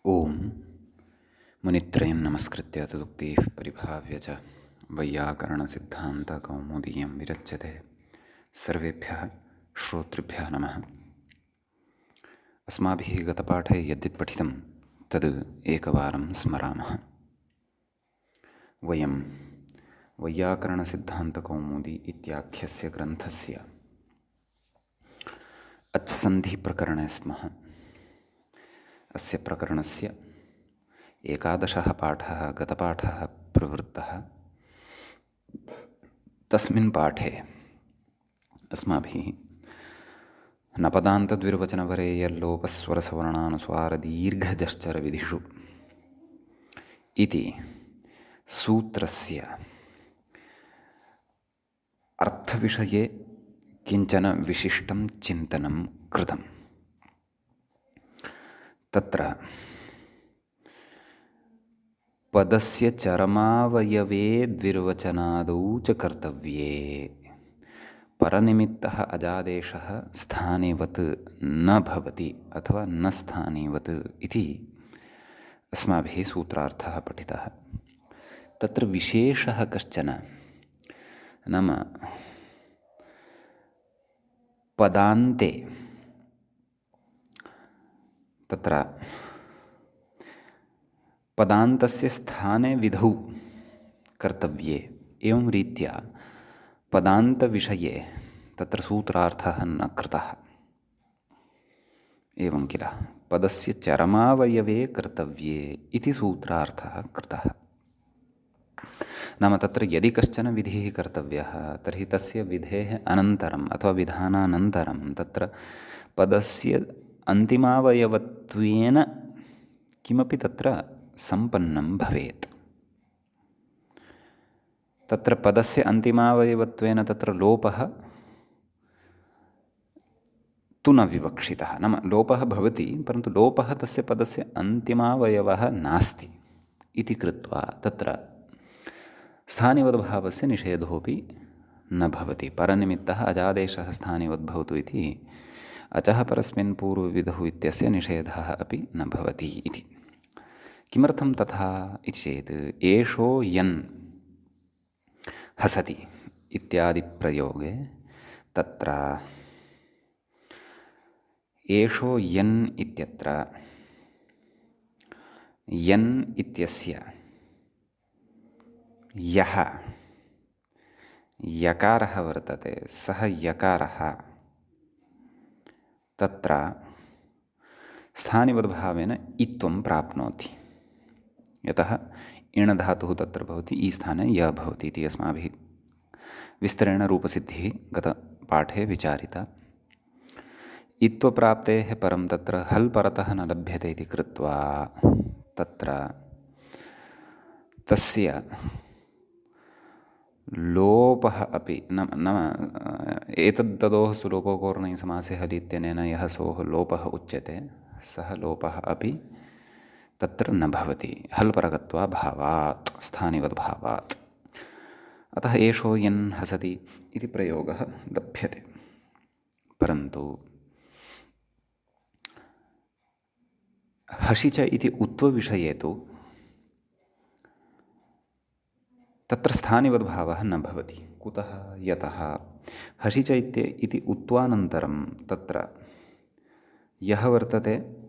ओम मुनित्रयं नमस्कृत्य तदुक्तिः परिभाव्य च वैयाकरणसिद्धान्तकौमुदीयं विरच्यते। सर्वेभ्यः श्रोतृभ्यः नमः। अस्माभिः गतपाठे यद्यत् पठितं तद् एकवारं स्मरामः। वयं वैयाकरणसिद्धान्तकौमुदी इत्याख्यस्य ग्रन्थस्य अत्सन्धिप्रकरणे स्मः। अस्य प्रकरणस्य 11 पाठः गतपाठः प्रवृत्तः। तस्मिन् पाठे अस्माभिः नपदान्तद्विर्वचनवरेयल्लोपस्वरसवर्णानुस्वारदीर्घजश्चरविधिषु इति सूत्रस्य अर्थविषये किञ्चन विशिष्टं चिन्तनं कृतम्। तत्र पदस्य चरमावयवे द्विर्वचनादौ च कर्तव्ये परनिमित्तः अजादेशः स्थानेवत् न भवति अथवा न स्थानेवत् इति अस्माभिः सूत्रार्थः पठितः। तत्र विशेषः कश्चन, नाम पदान्ते तत्र पदान्तस्य स्थाने विधौ कर्तव्ये एवं रीत्या पदान्तविषये तत्र सूत्रार्थः न कृतः। एवं किल, पदस्य चरमावयवे कर्तव्ये इति सूत्रार्थः कृतः। नाम तत्र यदि कश्चन विधिः कर्तव्यः तर्हि तस्य विधेः अनन्तरम् अथवा विधानानन्तरं तत्र पदस्य अन्तिमावयवत्वेन किमपि तत्र सम्पन्नं भवेत्। तत्र पदस्य अन्तिमावयवत्वेन तत्र लोपः तु न विवक्षितः। नाम लोपः भवति, परन्तु लोपः तस्य पदस्य अन्तिमावयवः नास्ति इति कृत्वा तत्र स्थानिवद्भावस्य निषेधोऽपि न भवति। परनिमित्तः अजादेशः स्थानिवद्भवतु इति अचः परस्मिन् पूर्वविधौ इत्यस्य निषेधः अपि न भवति इति। किमर्थं तथा इति चेत् एषो यन् हसति इत्यादिप्रयोगे तत्र एषो यन् इत्यत्र यन् इत्यस्य यः यकारः वर्तते सः यकारः तत्र स्थानिवद्भावेन इत्वं प्राप्नोति। यतः इणधातुः तत्र भवति, ई स्थाने य भवति इति अस्माभिः विस्तरेण रूपसिद्धिः गतपाठे विचारिता। इत्वप्राप्तेः परं तत्र हल् परतः न लभ्यते इति कृत्वा तत्र तस्य लोपः अपि नाम एतद्ददोः सुलोपोकोर्णैः समासे हल् इत्यनेन यः सोः लोपः उच्यते सः लोपः अपि तत्र न भवति हल्परगत्वाभावात् स्थानिवद्भावात्। अतः एषो यन् हसति इति प्रयोगः लभ्यते। परन्तु हसि च इति उत्वविषये तु तत्र स्थानिवद्भावः न भवति। कुतः? यतः हसि च इति उत्वानन्तरं तत्र यः वर्तते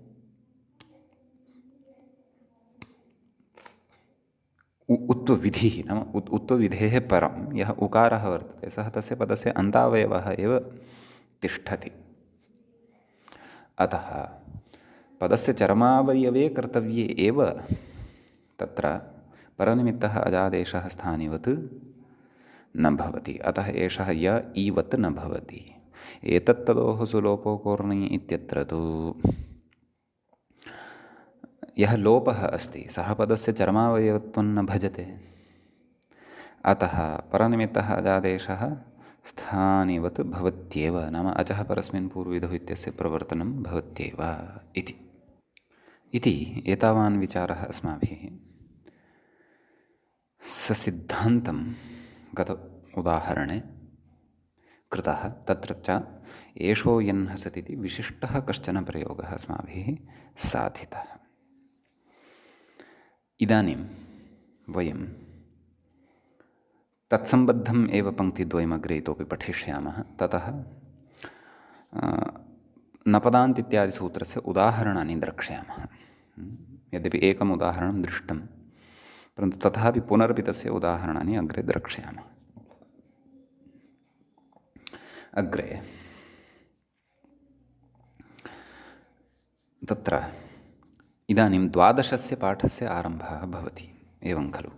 उत्वविधिः, नाम उत्वविधेः परं यः उकारः वर्तते सः तस्य पदस्य अन्तावयवः एव तिष्ठति। अतः पदस्य चरमावयवे कर्तव्ये एव तत्र परनिमित्तः अजादेशः स्थानिवत् न भवति। अतः एषः य ईवत् न भवति। एतत्तदोः सुलोपोकोर्णी इत्यत्र तु यः लोपः अस्ति सः पदस्य चरमावयवत्वं न भजते। अतः परनिमित्तः अजादेशः स्थानिवत् भवत्येव, नाम अचः परस्मिन् पूर्वविधौ इत्यस्य प्रवर्तनं भवत्येव इति एतावान् विचारः अस्माभिः ससिद्धान्तं गत उदाहरणे कृतः। तत्र च एषो यन् हसति इति विशिष्टः कश्चन प्रयोगः अस्माभिः साधितः। इदानीं वयं तत्सम्बद्धम् एव पङ्क्तिद्वयमग्रे इतोपि पठिष्यामः। ततः नपदान्त इत्यादिसूत्रस्य उदाहरणानि द्रक्ष्यामः। यद्यपि एकम् उदाहरणं दृष्टं, परन्तु तथापि पुनरपि तस्य उदाहरणानि अग्रे द्रक्ष्यामः। अग्रे तत्र इदानीं 12 पाठस्य आरम्भः भवति, एवं खलु?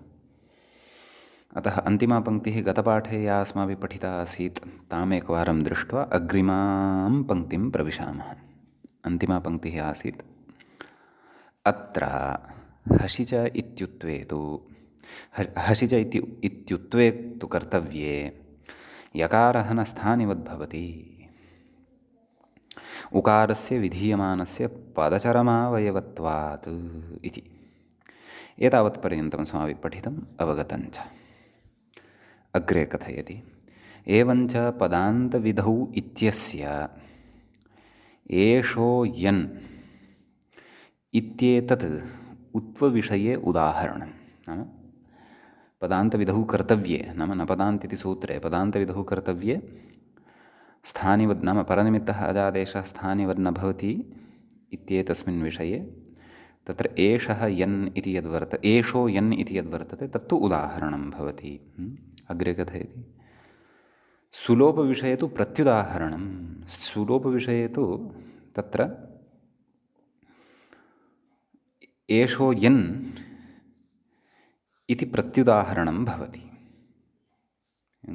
अतः अन्तिमा पङ्क्तिः गतपाठे या अस्माभिः पठिता आसीत् तामेकवारं दृष्ट्वा अग्रिमां पङ्क्तिं प्रविशामः। अन्तिमा पङ्क्तिः आसीत् अत्र हसिच इत्युत्वे तु हसिच इत्युत्वे तु कर्तव्ये यकारः न स्थानिवद्भवति उकारस्य विधीयमानस्य पदचरमावयवत्वात् इति। एतावत्पर्यन्तम् अस्माभिः पठितम् अवगतञ्च। अग्रे कथयति एवञ्च पदान्तविधौ इत्यस्य एषो यन् इत्येतत् उत्वविषये उदाहरणं। नाम पदान्तविधौ कर्तव्ये, नाम नपदान्त इति सूत्रे पदान्तविधौ कर्तव्ये स्थानिवद् नाम परनिमित्तः अजादेशः स्थानिवद् न भवति इत्येतस्मिन् विषये तत्र एषः यन् इति एषो यन् इति यद्वर्तते तत्तु उदाहरणं भवति। अग्रे कथयति सुलोपविषये तु प्रत्युदाहरणं। सुलोपविषये तु तत्र एषो यन् इति प्रत्युदाहरणं भवति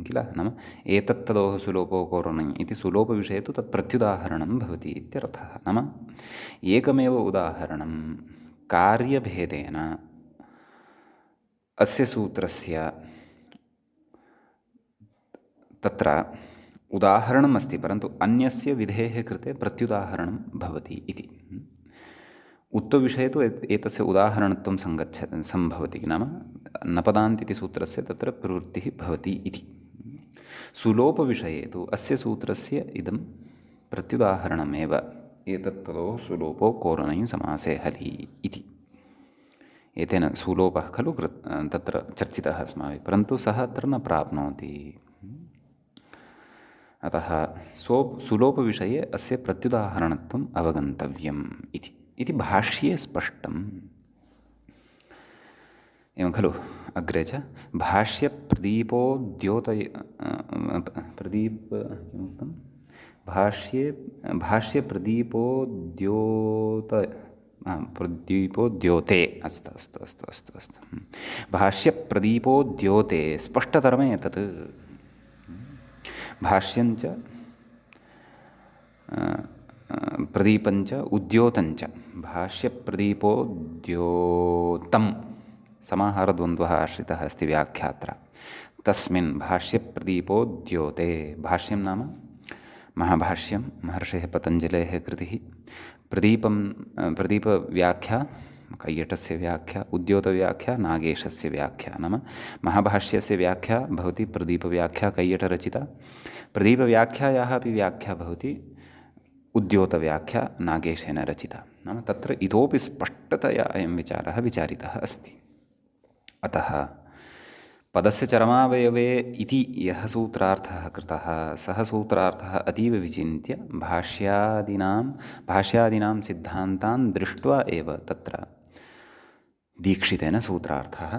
किल? नाम एतत्तदोः सुलोपो कोरणी इति सुलोपविषये तु तत् प्रत्युदाहरणं भवति इत्यर्थः। नाम एकमेव उदाहरणं कार्यभेदेन अस्य सूत्रस्य तत्र उदाहरणम् अस्ति, परन्तु अन्यस्य विधेः कृते प्रत्युदाहरणं भवति इति। उत्तविषये तु एतस्य उदाहरणत्वं सम्भवति, नाम नपदान्त इति सूत्रस्य तत्र प्रवृत्तिः भवति इति। सुलोपविषये तु अस्य सूत्रस्य इदं प्रत्युदाहरणमेव एतत्तदोः सुलोपो कोरणी समासे हलि इति। एतेन सुलोपः खलु तत्र चर्चितः अस्माभिः, परन्तु सः अत्र न प्राप्नोति। अतः सुलोपविषये अस्य प्रत्युदाहरणत्वम् अवगन्तव्यम् इति भाष्ये स्पष्टम्। एवं खलु? अग्रे च भाष्यप्रदीपो द्योतय भाष्यप्रदीपो द्योते अस्तु भाष्यप्रदीपो द्योते स्पष्टतरमेतत्। भाष्यञ्च प्रदीपञ्च उद्योतञ्च भाष्यप्रदीपोद्योतं समाहारद्वन्द्वः आश्रितः अस्ति व्याख्यात्र। तस्मिन् भाष्यप्रदीपोद्योते, भाष्यं नाम महाभाष्यं महर्षेः पतञ्जलेः कृतिः, प्रदीपव्याख्या कैयटस्य व्याख्या, उद्योतव्याख्या नागेशस्य व्याख्या। नाम महाभाष्यस्य व्याख्या भवति प्रदीपव्याख्या कैयटरचिता, प्रदीपव्याख्यायाः अपि व्याख्या भवति उद्योतव्याख्या नागेशेन रचिता। नाम तत्र इतोपि स्पष्टतया अयं विचारः विचारितः अस्ति। अतः पदस्य चरमावयवे इति यः सूत्रार्थः कृतः सः सूत्रार्थः अतीव विचिन्त्य भाष्यादीनां सिद्धान्तान् दृष्ट्वा एव तत्र दीक्षितेन सूत्रार्थः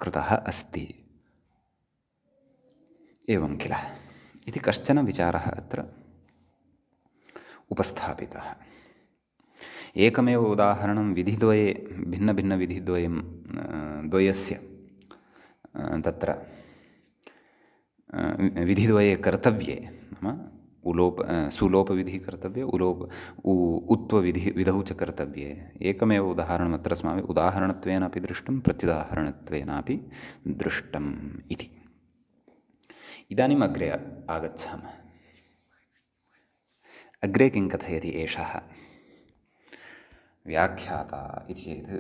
कृतः अस्ति। एवं किल इति कश्चन विचारः अत्र उपस्थापितः। एकमेव उदाहरणं विधिद्वये द्वयस्य तत्र विधिद्वये कर्तव्ये, नाम सुलोपविधिः कर्तव्ये, उत्वविधौ च कर्तव्ये। एकमेव उदाहरणम् अत्र अस्माभिः उदाहरणत्वेन अपि दृष्टं प्रत्युदाहरणत्वेनापि दृष्टम् इति। इदानीम् अग्रे आगच्छामः। अग्रे किं कथयति एषः व्याख्याता इति चेत्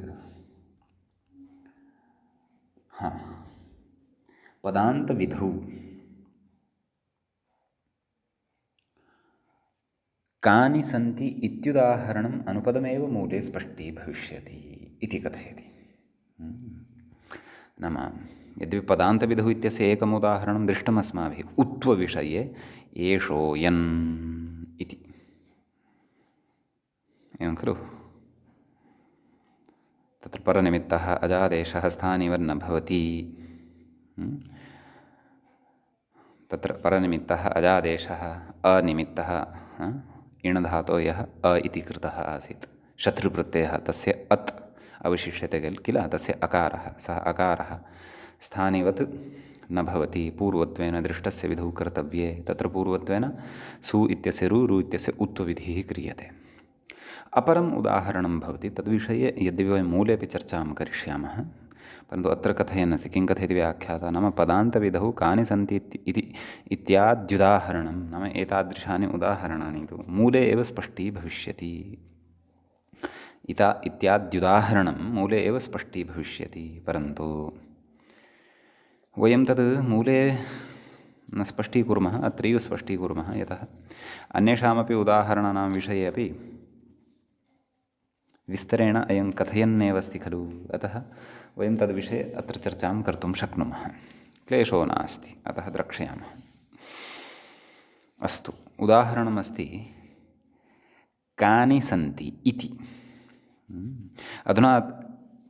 पदान्तविधौ कानि सन्ति इत्युदाहरणम् अनुपदमेव मूले स्पष्टी भविष्यति इति कथयति। नाम यद्यपि पदान्तविधौ इत्यस्य एकम् उदाहरणं दृष्टम् अस्माभिः उत्वविषये एषो यन् इति, एवं खलु। तत्र परनिमित्तः अजादेशः स्थानिवन्न भवति। तत्र परनिमित्तः अजादेशः, अनिमित्तः इणधातो यः अ इति कृतः आसीत्, शत्रुप्रत्ययः तस्य अत् अवशिष्यते किल, तस्य अकारः, सः अकारः स्थानिवत् न भवति। पूर्वत्वेन दृष्टस्य विधौ कर्तव्ये, तत्र पूर्वत्वेन सु इत्यस्य रु इत्यस्य उत्वविधिः क्रियते। अपरम् उदाहरणं भवति, तद्विषये यद्यपि वयं मूलेपि चर्चां करिष्यामः, परन्तु अत्र कथयन् अस्ति। किं कथयति व्याख्याता, नाम पदान्तविधौ कानि सन्ति इत्याद्युदाहरणं, नाम एतादृशानि उदाहरणानि तु मूले एव स्पष्टीभविष्यति। इत्याद्युदाहरणं मूले एव स्पष्टीभविष्यति, परन्तु वयं तद् मूले न स्पष्टीकुर्मः, अत्रैव स्पष्टीकुर्मः। यतः अन्येषामपि उदाहरणानां विषये अपि विस्तरेण अयं कथयन्नेव अस्ति खलु, अतः वयं तद्विषये अत्र चर्चां कर्तुं शक्नुमः, क्लेशो नास्ति, अतः द्रक्ष्यामः। अस्तु, उदाहरणमस्ति कानि सन्ति इति। अधुना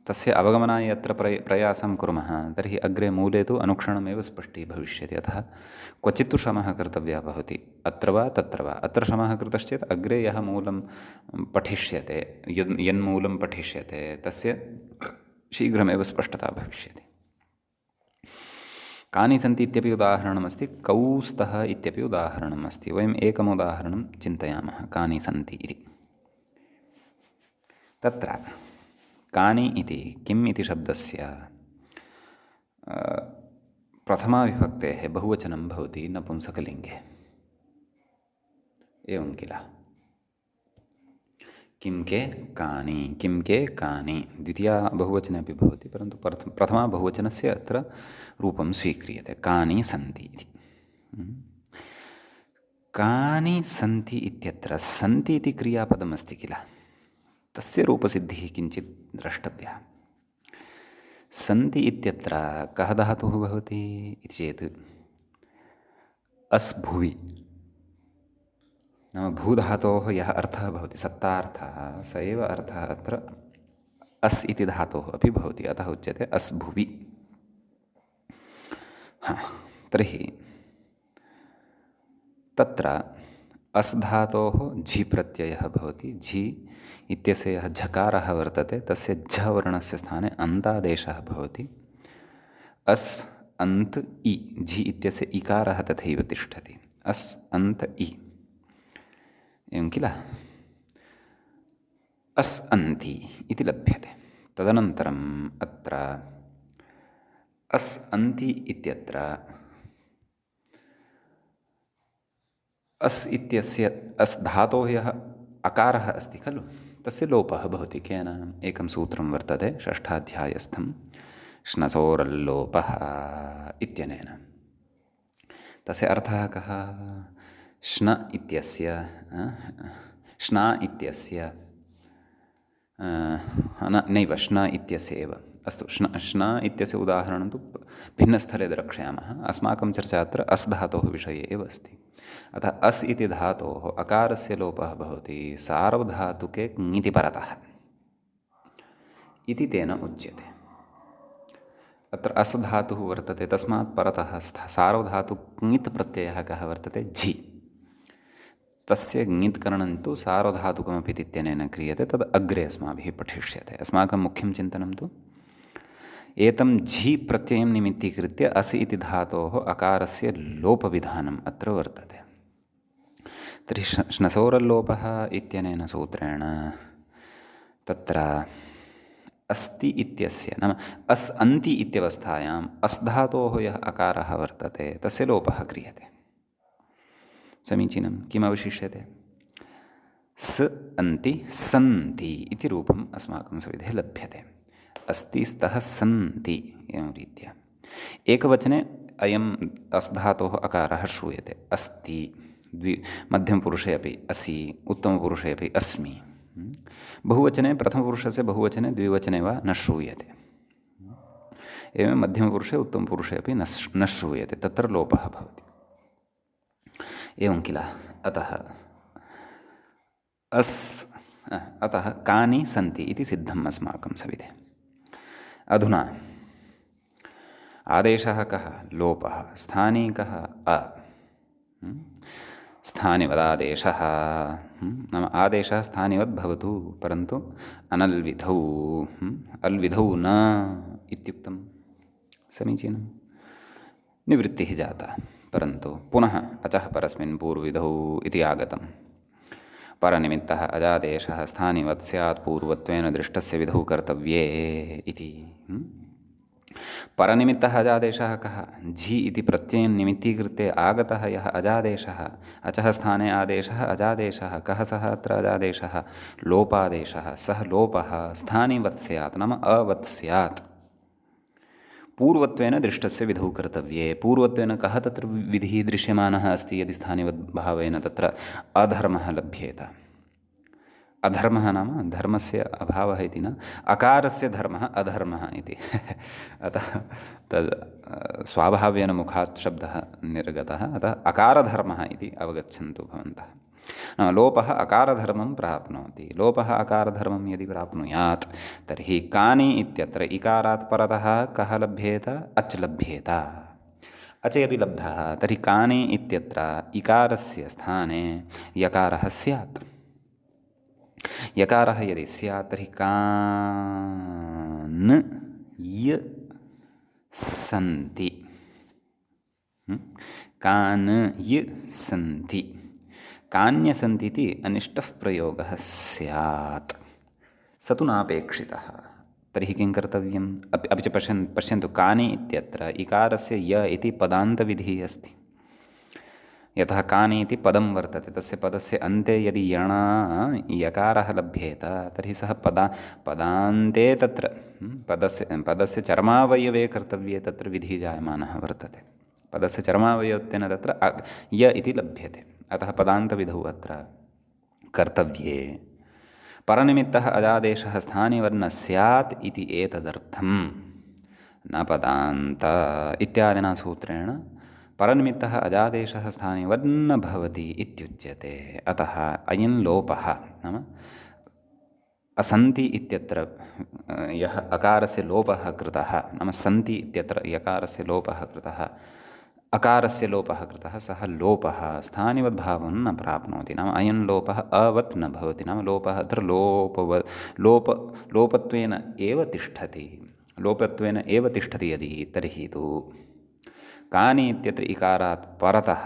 तस्य अवगमनाय अत्र प्रयासं कुर्मः, तर्हि अग्रे मूले तु अनुक्षणमेव स्पष्टीभविष्यति। अतः क्वचित्तु श्रमः कर्तव्यः भवति, अत्र वा तत्र वा। अत्र श्रमः कृतश्चेत् अग्रे यः मूलं पठिष्यते, यन्मूलं पठिष्यते तस्य शीघ्रमेव स्पष्टता भविष्यति। कानि सन्ति इत्यपि उदाहरणमस्ति, कौ स्तः इत्यपि उदाहरणम् अस्ति। वयम् एकम् उदाहरणं चिन्तयामः, कानि सन्ति इति। तत्र कानि इति किम् इति शब्दस्य प्रथमाविभक्तेः बहुवचनं भवति नपुंसकलिङ्गे, एवं किल। किं के कानि, किं के कानि, द्वितीया बहुवचने अपि भवति, परन्तु प्रथमा बहुवचनस्य अत्र रूपं स्वीक्रियते, कानि सन्ति इति। कानि सन्ति इत्यत्र सन्ति इति क्रियापदमस्ति किल, तस्य रूपसिद्धिः किञ्चित् द्रष्टव्या। सन्ति इत्यत्र कः धातुः भवति इति चेत् अस् भुवि, नाम भूधातोः यः अर्थः भवति, सत्तार्थः, स एव अर्थः अत्र अस् इति धातोः अपि भवति, अतः उच्यते अस् भुवि। तर्हि तत्र अस् धातोः झि प्रत्ययः भवति। झि इत्यस्य यः झकारः वर्तते तस्य झ वर्णस्य स्थाने अन्तादेशः भवति। अस् अन्त इ, झि इत्यस्य इकारः तथैव तिष्ठति, अस् अन्त इ, एवं किल। अस् अन्ति इति लभ्यते। तदनन्तरम् अत्र अस् अन्ति इत्यत्र अस् इत्यस्य अस् धातोः यः अकारः अस्ति खलु, तस्य लोपः भवति। केन? एकं सूत्रं वर्तते षष्ठाध्यायस्थं, श्नसोरल्लोपः इत्यनेन। तस्य अर्थः कः? श्न इत्यस्य श्ना इत्यस्य नैव श्न इत्यस्य एव। अस्तु, श्न इत्यस्य उदाहरणं तु भिन्नस्थले द्रक्ष्यामः। अस्माकं चर्चा अत्र अस् धातोः विषये एव अस्ति। अतः अस् इति धातोः अकारस्य लोपः भवति सार्वधातुके ङिति परतः इति तेन उच्यते। अत्र अस् धातुः वर्तते, तस्मात् परतः सार्वधातु ङित् प्रत्ययः कः वर्तते? झि। तस्य ङित्करणं तु सार्वधातुकमपि इत्यनेन क्रियते, तद् अग्रे अस्माभिः पठिष्यते। अस्माकं मुख्यं चिन्तनं तु एतं झि प्रत्ययं निमित्तीकृत्य अस् इति धातोः अकारस्य लोपविधानम् अत्र वर्तते। तर्हि श्नसोरल्लोपः इत्यनेन सूत्रेण तत्र अस्ति इत्यस्य, नाम अस् अन्ति इत्यवस्थायाम् अस् धातोः यः अकारः वर्तते तस्य लोपः क्रियते। समीचीनं। किम् अवशिष्यते? स अन्ति सन्ति इति रूपम् अस्माकं सविधे लभ्यते। अस्ति स्तः सन्ति, एवं रीत्या। एकवचने अयम् अस् धातोः अकारः श्रूयते, अस्ति। मध्यमपुरुषे अपि असि, उत्तमपुरुषे अपि अस्मि। बहुवचने, प्रथमपुरुषस्य बहुवचने, द्विवचने वा न श्रूयते। एवं मध्यमपुरुषे उत्तमपुरुषे अपि न श्रूयते, तत्र लोपः भवति। एवं किल। अतः कानि सन्ति इति सिद्धम् अस्माकं सविधे। अधुना आदेशः कः? लोपः। स्थानी कः? अ। स्थानिवदादेशः नाम आदेशः स्थानिवद् भवतु, परन्तु अनल्विधौ अल्विधौ न इत्युक्तं। समीचीनं। निवृत्तिः जाता, परन्तु पुनः अचः परस्मिन् पूर्वविधौ इति आगतं। परनिमित्तः अजादेशः स्थानिवत् स्यात् पूर्वत्वेन दृष्टस्य विधौ कर्तव्ये इति। परनिमित्तः अजादेशः कः? झि इति प्रत्ययं निमित्तीकृत्य आगतः यः अजादेशः, अचः स्थाने आदेशः अजादेशः। कः सः अत्र अजादेशः? लोपादेशः। सः लोपः स्थानिवत् स्यात् नाम अवत् स्यात्, पूर्वत्वेन दृष्टस्य विधौ कर्तव्ये। पूर्वत्वेन कः तत्र विधिः दृश्यमानः अस्ति? यदि स्थानिवद्भावेन तत्र अधर्मः लभ्येत। अधर्मः नाम धर्मस्य अभावः इति न, अकारस्य धर्मः अधर्मः इति अतः तद् स्वाभाव्येन मुखात् शब्दः निर्गतः, अतः अकारधर्मः इति अवगच्छन्तु भवन्तः। लोपः अकारधर्मं प्राप्नोति। लोपः अकारधर्मं यदि प्राप्नुयात् तर्हि कानि इत्यत्र इकारात् परतः कः लभ्येत? अच् लभ्येत। अच यदि लब्धः तर्हि कानि इत्यत्र इकारस्य स्थाने यकारः स्यात्। यकारः यदि स्यात् तर्हि कान् य सन्ति। कान् य सन्ति। कान्यसन्ति इति अनिष्टः प्रयोगः स्यात्, स तु नापेक्षितः। तर्हि किं कर्तव्यम्? अपि च पश्यन्तु, कानि इत्यत्र इकारस्य य इति पदान्तविधिः अस्ति। यतः कानि इति पदं वर्तते, तस्य पदस्य अन्ते यदि यणा यकारः लभ्येत तर्हि सः पदान्ते तत्र पदस्य चर्मावयवे कर्तव्ये तत्र विधिः जायमानः वर्तते। पदस्य चर्मावयवत्वेन तत्र य इति लभ्यते, अतः पदान्तविधौ अत्र कर्तव्ये। परनिमित्तः अजादेशः स्थानिवन्न स्यात् इति एतदर्थं, न पदान्त इत्यादिना सूत्रेण परनिमित्तः अजादेशः स्थानिवन्न भवति इत्युच्यते। अतः अयं लोपः नाम असन्ति इत्यत्र यः अकारस्य लोपः कृतः, नाम सन्ति इत्यत्र यकारस्य लोपः कृतः, अकारस्य लोपः कृतः, सः लोपः स्थानिवद्भावं न प्राप्नोति। नाम अयं लोपः अवत् न भवति। नाम लोपः अत्र लोपत्वेन एव तिष्ठति। लोपत्वेन एव तिष्ठति यदि, तर्हि तु कानि इत्यत्र इकारात् परतः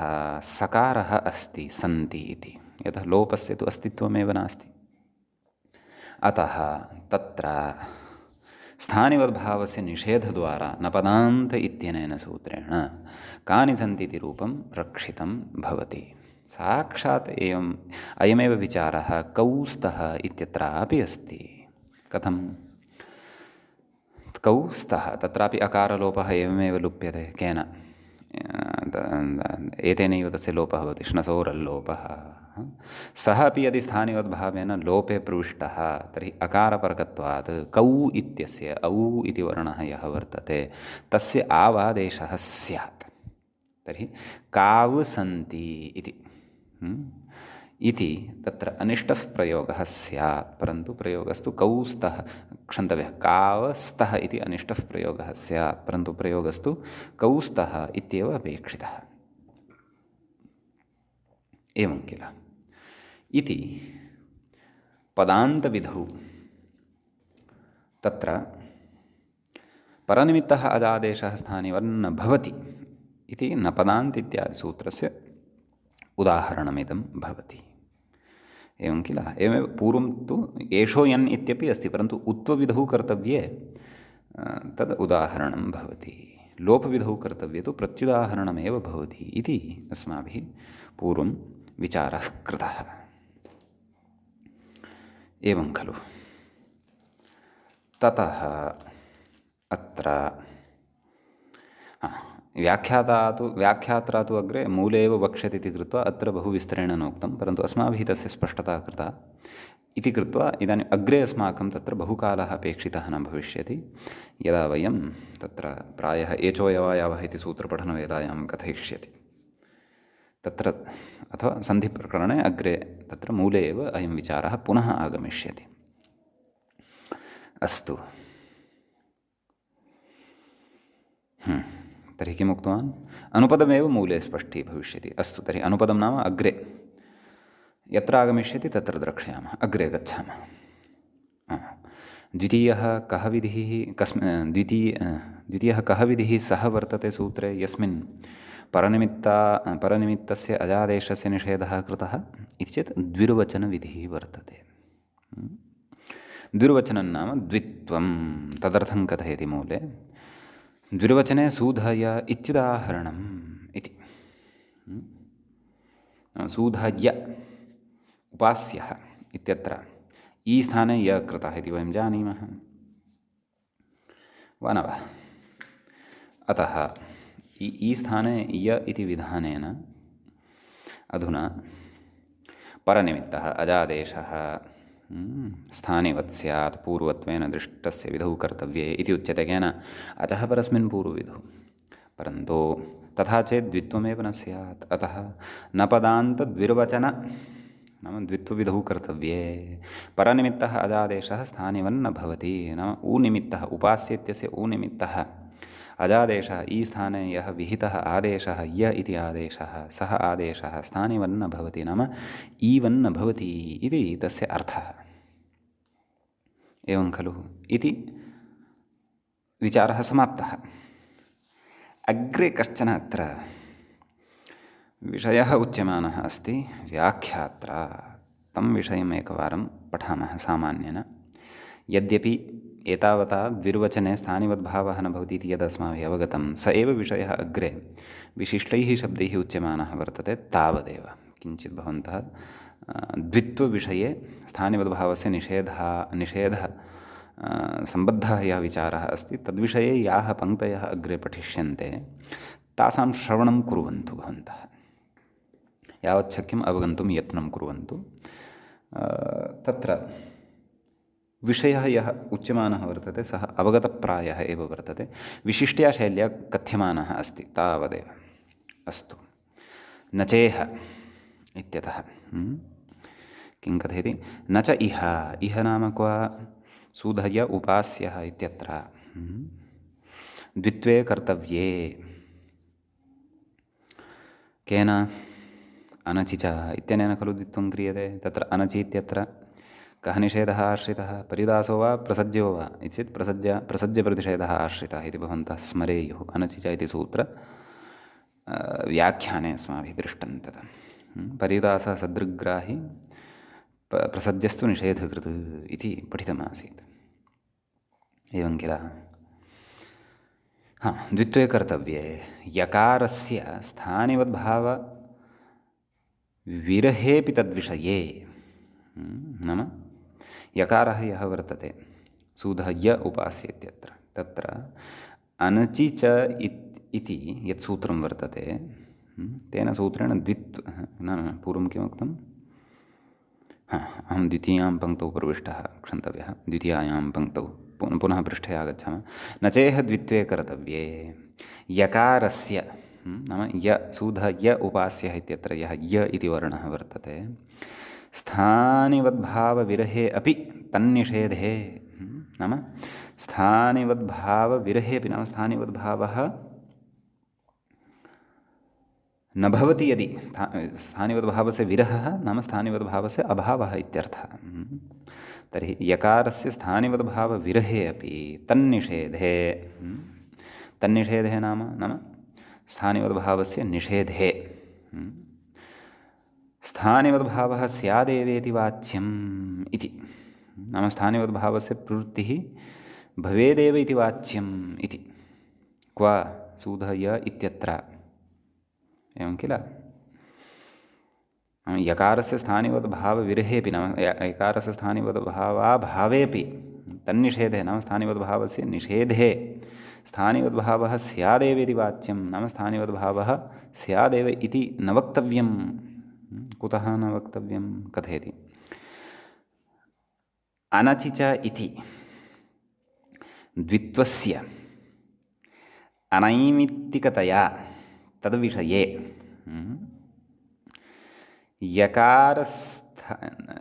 सकारः अस्ति सन्ति इति। यतः लोपस्य तु अस्तित्वमेव नास्ति, अतः तत्र स्थानिवद्भावस्य निषेधद्वारा न पदान्त इत्यनेन सूत्रेण कानि सन्ति इति रूपं रक्षितं भवति। साक्षात् अयमेव विचारः कौस्तः इत्यत्रापि अस्ति। कथं? कौस्तः तत्रापि अकारलोपः एवमेव लुप्यते। केन? एतेनैव तस्य लोपः भवति, श्नसोरल्लोपः। सः अपि यदि स्थानिवद्भावेन लोपे प्रविष्टः तर्हि अकारपरकत्वात् कौ इत्यस्य औ इति वर्णः यः वर्तते तस्य आवादेशः स्यात्। तर्हि काव् सन्ति इति तत्र अनिष्टः प्रयोगः स्यात्, परन्तु प्रयोगस्तु कौस्तः, क्षन्तव्यः, कावस्तः इति अनिष्टः प्रयोगः स्यात्, परन्तु प्रयोगस्तु कौस्तः इत्येव अपेक्षितः। एवं किल। इति पदान्तविधौ तत्र परनिमित्तः अजादेशः स्थानिवन्न भवति इति न पदान्त इत्यादि सूत्रस्य उदाहरणमिदं भवति। एवं किल। एवमेव पूर्वं तु एषो यन् इत्यपि अस्ति, परन्तु उत्वविधौ कर्तव्ये तद् उदाहरणं भवति। लोपविधौ कर्तव्ये तु प्रत्युदाहरणमेव भवति इति अस्माभिः पूर्वं विचारः कृतः। एवं खलु। ततः अत्र व्याख्यात्रा तु अग्रे मूले एव वक्ष्यति इति कृत्वा अत्र बहु विस्तरेण नोक्तं, परन्तु अस्माभिः तस्य स्पष्टता कृता। इति कृत्वा इदानीम् अग्रे अस्माकं तत्र बहुकालः अपेक्षितः न भविष्यति यदा वयं तत्र प्रायः एचोयवायावः इति सूत्रपठनवेलायां कथयिष्यति तत्र अथवा सन्धिप्रकरणे अग्रे तत्र मूले एव अयं विचारः पुनः आगमिष्यति। अस्तु, तर्हि किम् उक्तवान्? अनुपदमेव मूले स्पष्टीभविष्यति। अस्तु, तर्हि अनुपदं नाम अग्रे यत्र आगमिष्यति तत्र द्रक्ष्यामः, अग्रे गच्छामः। द्वितीयः कः विधिः द्वितीयः कः विधिः सः वर्तते सूत्रे यस्मिन् परनिमित्तस्य अजादेशस्य निषेधः कृतः इति चेत् द्विर्वचनविधिः वर्तते। द्विर्वचनं नाम द्वित्वं तदर्थं कथयति मूले। द्विर्वचने सूधय इत्युदाहरणम् इति। सूधय उपास्यः इत्यत्र ई स्थाने य कृतः इति वयं जानीमः वा न वा? अतः ई स्थाने य इति विधानेन अधुना परनिमित्तः अजादेशः स्थानिवत् स्यात् पूर्वत्वेन दृष्टस्य विधौ कर्तव्ये इति उच्यते। केन? अचः परस्मिन् पूर्वविधौ। परन्तु तथा चेत् द्वित्वमेव न स्यात्। अतः न पदान्तद्विर्वचन नाम द्वित्वविधौ कर्तव्ये। परनिमित्तः अजादेशः स्थानिवन्न भवति। नाम ऊनिमित्तः उपास्य इत्यस्य ऊनिमित्तः अजादेशः ई स्थाने यः विहितः आदेशः य इति आदेशः सः आदेशः स्थानिवन्न भवति नाम ईवन्न भवति इति तस्य अर्थः। एवं खलु इति विचारः समाप्तः। अग्रे कश्चन अत्र विषयः उच्यमानः अस्ति व्याख्यात्रा। तं विषयम् एकवारं पठामः सामान्येन। यद्यपि एतावता द्विर्वचने स्थानिवद्भावः न भवति इति यदस्माभिः अवगतं स एव विषयः अग्रे विशिष्टैः शब्दैः उच्यमानः वर्तते। तावदेव किञ्चित् भवन्तः द्वित्वविषये स्थानिवद्भावस्य निषेधः सम्बद्धः यः विचारः अस्ति तद्विषये याः पङ्क्तयः अग्रे पठिष्यन्ते तासां श्रवणं कुर्वन्तु भवन्तः। यावत् शक्यम् अवगन्तुं यत्नं कुर्वन्तु। तत्र विषयः यः उच्यमानः वर्तते सः अवगतप्रायः एव वर्तते, विशिष्ट्या शैल्या कथ्यमानः अस्ति तावदेव। अस्तु, न चेह इत्यतः किं कथयति? न च इह नाम क्व? सूधय उपास्यः इत्यत्र द्वित्वे कर्तव्ये। केन? अनचि च इत्यनेन खलु द्वित्वं क्रियते। तत्र अनचि इत्यत्र कः निषेधः आश्रितः? परिदासो वा प्रसज्यो वा इति चेत् प्रसज्यप्रतिषेधः आश्रितः इति भवन्तः स्मरेयुः। अनचि च इति सूत्र व्याख्याने अस्माभिः दृष्टं तत्। परिदासः सदृग्राहि प्रसज्यस्तु निषेधकृत् इति पठितमासीत्। एवं किल? द्वित्वे कर्तव्ये। यकारस्य स्थानिवद्भाव विरहेपि तद्विषये नाम यकारः यः वर्तते सूधः य उपास्य इत्यत्र तत्र अनचि च इति यत् सूत्रं वर्तते तेन सूत्रेण न पूर्वं किमुक्तम्? अहं द्वितीयां पङ्क्तौ प्रविष्टः, क्षन्तव्यः। द्वितीयायां पङ्क्तौ पुनः पृष्ठे आगच्छामः। न चेह द्वित्वे कर्तव्ये यकारस्य नाम य सूधः य उपास्यः इत्यत्र यः य इति वर्णः वर्तते स्थानिवद्भावविरहे अपि तन्निषेधे नाम स्थानिवद्भावविरहे अपि नाम स्थानिवद्भावः न भवति यदि स्थानिवद्भावस्य विरहः नाम स्थानिवद्भावस्य अभावः इत्यर्थः। तर्हि यकारस्य स्थानिवद्भावविरहे अपि तन्निषेधे नाम स्थानिवद्भावस्य निषेधे स्थानिवद्भावः स्यादेवेति वाच्यम् इति नाम स्थानिवद्भावस्य प्रवृत्तिः भवेदेव इति वाच्यम् इति। क्व? सूधः य इत्यत्र। एवं किल? यकारस्य स्थानिवद्भावविरहेपि नाम यकारस्य स्थानिवद्भावाभावेपि तन्निषेधे नाम स्थानिवद्भावस्य निषेधे स्थानिवद्भावः स्यादेव इति वाच्यं नाम स्थानिवद्भावः स्यादेव इति न वक्तव्यं। कुतः न वक्तव्यं? कथयति अनचि च इति द्वित्वस्य अनैमित्तिकतया तद्विषये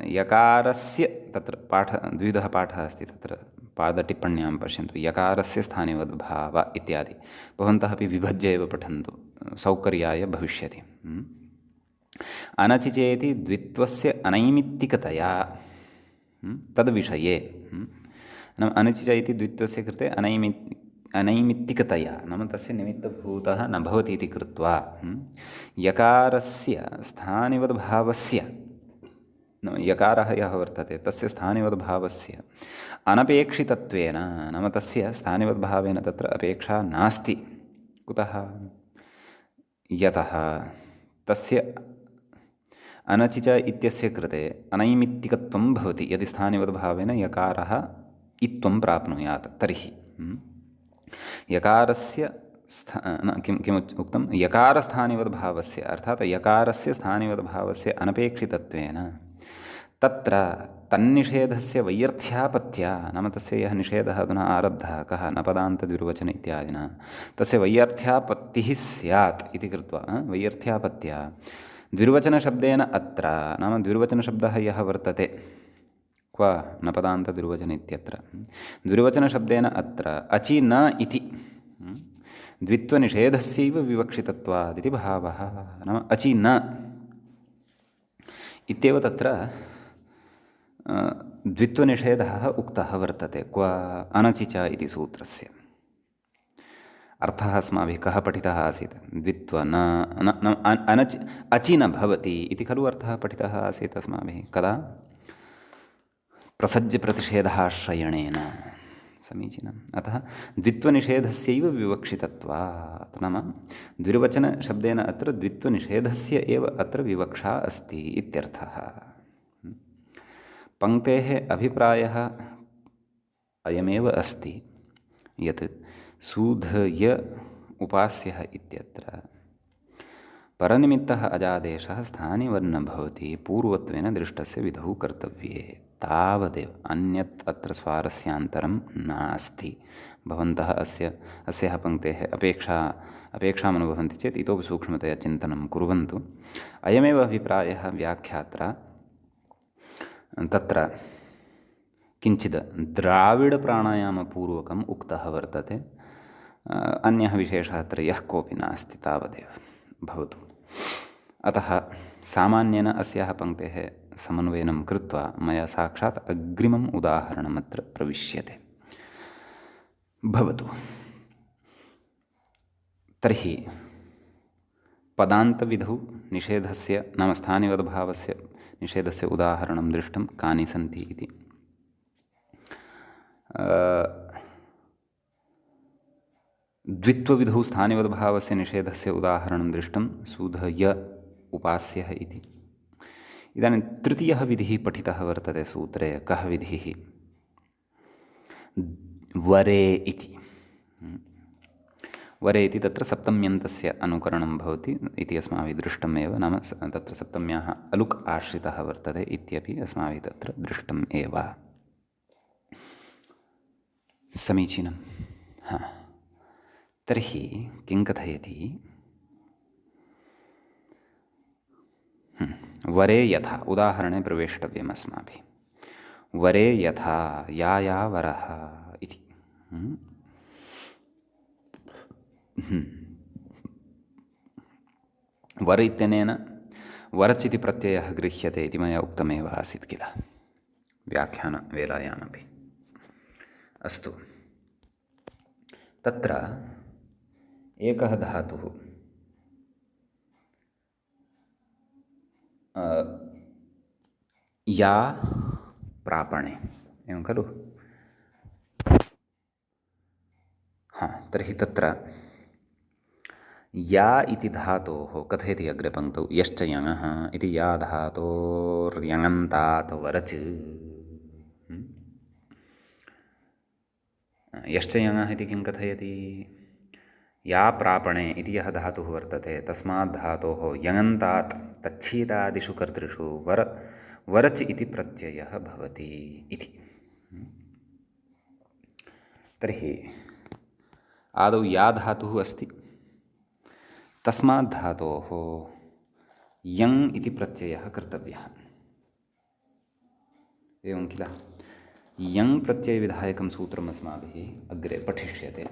यकारस्य तत्र द्विविधः पाठः अस्ति तत्र पादटिप्पण्यां पश्यन्तु यकारस्य स्थानिवद्भाव इत्यादि भवन्तः अपि विभज्य एव पठन्तु सौकर्याय भविष्यति। अनचि चेति द्वित्वस्य अनैमित्तिकतया तद्विषये नाम अनचि च इति द्वित्वस्य कृते अनैमित्तिकतया नाम तस्य निमित्तभूतः न भवति इति कृत्वा यकारस्य स्थानिवद्भावस्य यकारः यः वर्तते तस्य स्थानिवद्भावस्य अनपेक्षितत्वेन नाम तस्य स्थानिवद्भावेन तत्र अपेक्षा नास्ति। कुतः? यतः तस्य अनचि च इत्यस्य कृते अनैमित्तिकत्वं भवति। यदि स्थानिवद्भावेन यकारः इत्त्वं प्राप्नुयात् तर्हि यकारस्य किम् उक्तं यकारस्थानिवद्भावस्य अर्थात् यकारस्य स्थानिवद्भावस्य अनपेक्षितत्वेन तत्र तन्निषेधस्य वैयर्थ्यापत्या नाम तस्य यः निषेधः अधुना आरब्धः कः नपदान्तद्विर्वचन इत्यादिना तस्य वैयर्थ्यापत्तिः स्यात् इति कृत्वा वैयर्थ्यापत्या द्विर्वचनशब्देन अत्र नाम द्विर्वचनशब्दः यः वर्तते क्व नपदान्तद्विर्वचन इत्यत्र द्विर्वचनशब्देन अत्र अचि न इति द्वित्वनिषेधस्यैव विवक्षितत्वादिति भावः। नाम अचि न इत्येव तत्र द्वित्वनिषेधः उक्तः वर्तते क्व अनचि च इति सूत्रस्य अर्थः अस्माभिः कः पठितः आसीत् द्वित्व न अनचि अचि न भवति इति खलु अर्थः पठितः आसीत् अस्माभिः कदा प्रसज्यप्रतिषेधाश्रयणेन समीचीनम्। अतः द्वित्वनिषेधस्यैव विवक्षितत्वात् नाम द्विर्वचनशब्देन अत्र द्वित्वनिषेधस्य एव अत्र विवक्षा अस्ति इत्यर्थः। पङ्क्तेः अभिप्रायः अयमेव अस्ति यत् सूधय उपास्यः इत्यत्र परनिमित्तः अजादेशः स्थानिवन्न भवति पूर्वत्वेन दृष्टस्य विधौ कर्तव्ये तावदेव अन्यत् अत्र स्वारस्यान्तरं नास्ति। भवन्तः अस्याः पङ्क्तेः अपेक्षामनुभवन्ति चेत् इतोपि सूक्ष्मतया चिन्तनं कुर्वन्तु। अयमेव अभिप्रायः व्याख्यात्रा तत्र किञ्चित् द्राविडप्राणायामपूर्वकम् उक्तः वर्तते। अन्यः विशेषः अत्र यः कोऽपि नास्ति तावदेव भवतु। अतः सामान्येन अस्याः पङ्क्तेः समन्वयनं कृत्वा मया साक्षात् अग्रिमम् उदाहरणम् अत्र प्रविश्यते। भवतु। तर्हि पदान्तविधौ निषेधस्य नाम स्थानिवद्भावस्य निषेधस्य उदाहरणं दृष्टं कानि सन्ति इति। द्वित्वविधौ स्थानिवद्भावस्य निषेधस्य उदाहरणं दृष्टं सूधय उपास्यः इति। इदानीं तृतीयः विधिः पठितः वर्तते सूत्रे। कः विधिः? वरे इति। वरे इति तत्र सप्तम्यन्तस्य अनुकरणं भवति इति अस्माभिः दृष्टमेव। नाम तत्र सप्तम्याः अलुक् आश्रितः वर्तते इत्यपि अस्माभिः तत्र दृष्टम् एव। समीचीनं। तर्हि किं कथयति? वरे यथा उदाहरणे प्रवेष्टव्यम् अस्माभिः। वरे यथा या वरः इति। वर इत्यनेन वरच् इति प्रत्ययः गृह्यते इति मया उक्तमेव आसीत् किल व्याख्यानवेलायामपि। अस्तु, तत्र एकः धातुः या प्रापणे, एवं खलु? तर्हि तत्र या इति धातोः कथयति अग्रे पङ्क्तौ यश्च यङः इति या धातोर्यङन्तात् वरच्। यश्च यङः इति किं कथयति? या प्रापणे इति यः धातुः वर्तते तस्मात् धातोः यङन्तात् तच्छीदादिषु कर्तृषु वरच् इति प्रत्ययः भवति इति। तर्हि आदौ या धातुः अस्ति तस्मात् धातोः यङ् इति प्रत्ययः कर्तव्यः। एवं किल? यङ् प्रत्ययविधायकं सूत्रम् अस्माभिः अग्रे पठिष्यते।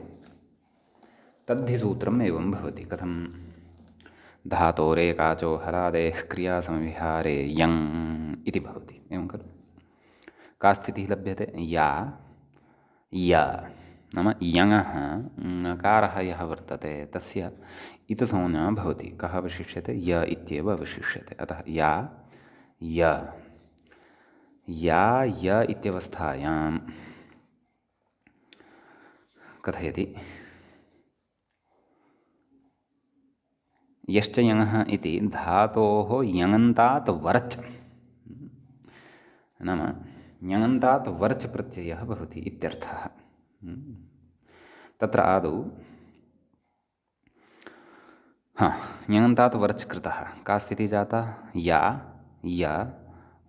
तद्धि सूत्रम् एवं भवति। कथं? धातोरेकाचो हलादेः क्रियासमविहारे यङ् इति भवति। एवं खलु? का स्थितिः लभ्यते? या य नाम यङः ङकारः यः वर्तते तस्य इतसंज्ञा भवति। कः अवशिष्यते? य इत्येव अवशिष्यते। अतः या य इत्यवस्थायां कथयति यश्च यङः इति धातोः यङन्तात् वर्च् नाम यङन्तात् वर्च् प्रत्ययः भवति इत्यर्थः। तत्र आदौ यङन्तात् वर्च् कृतः। का स्थितिः जाता? या य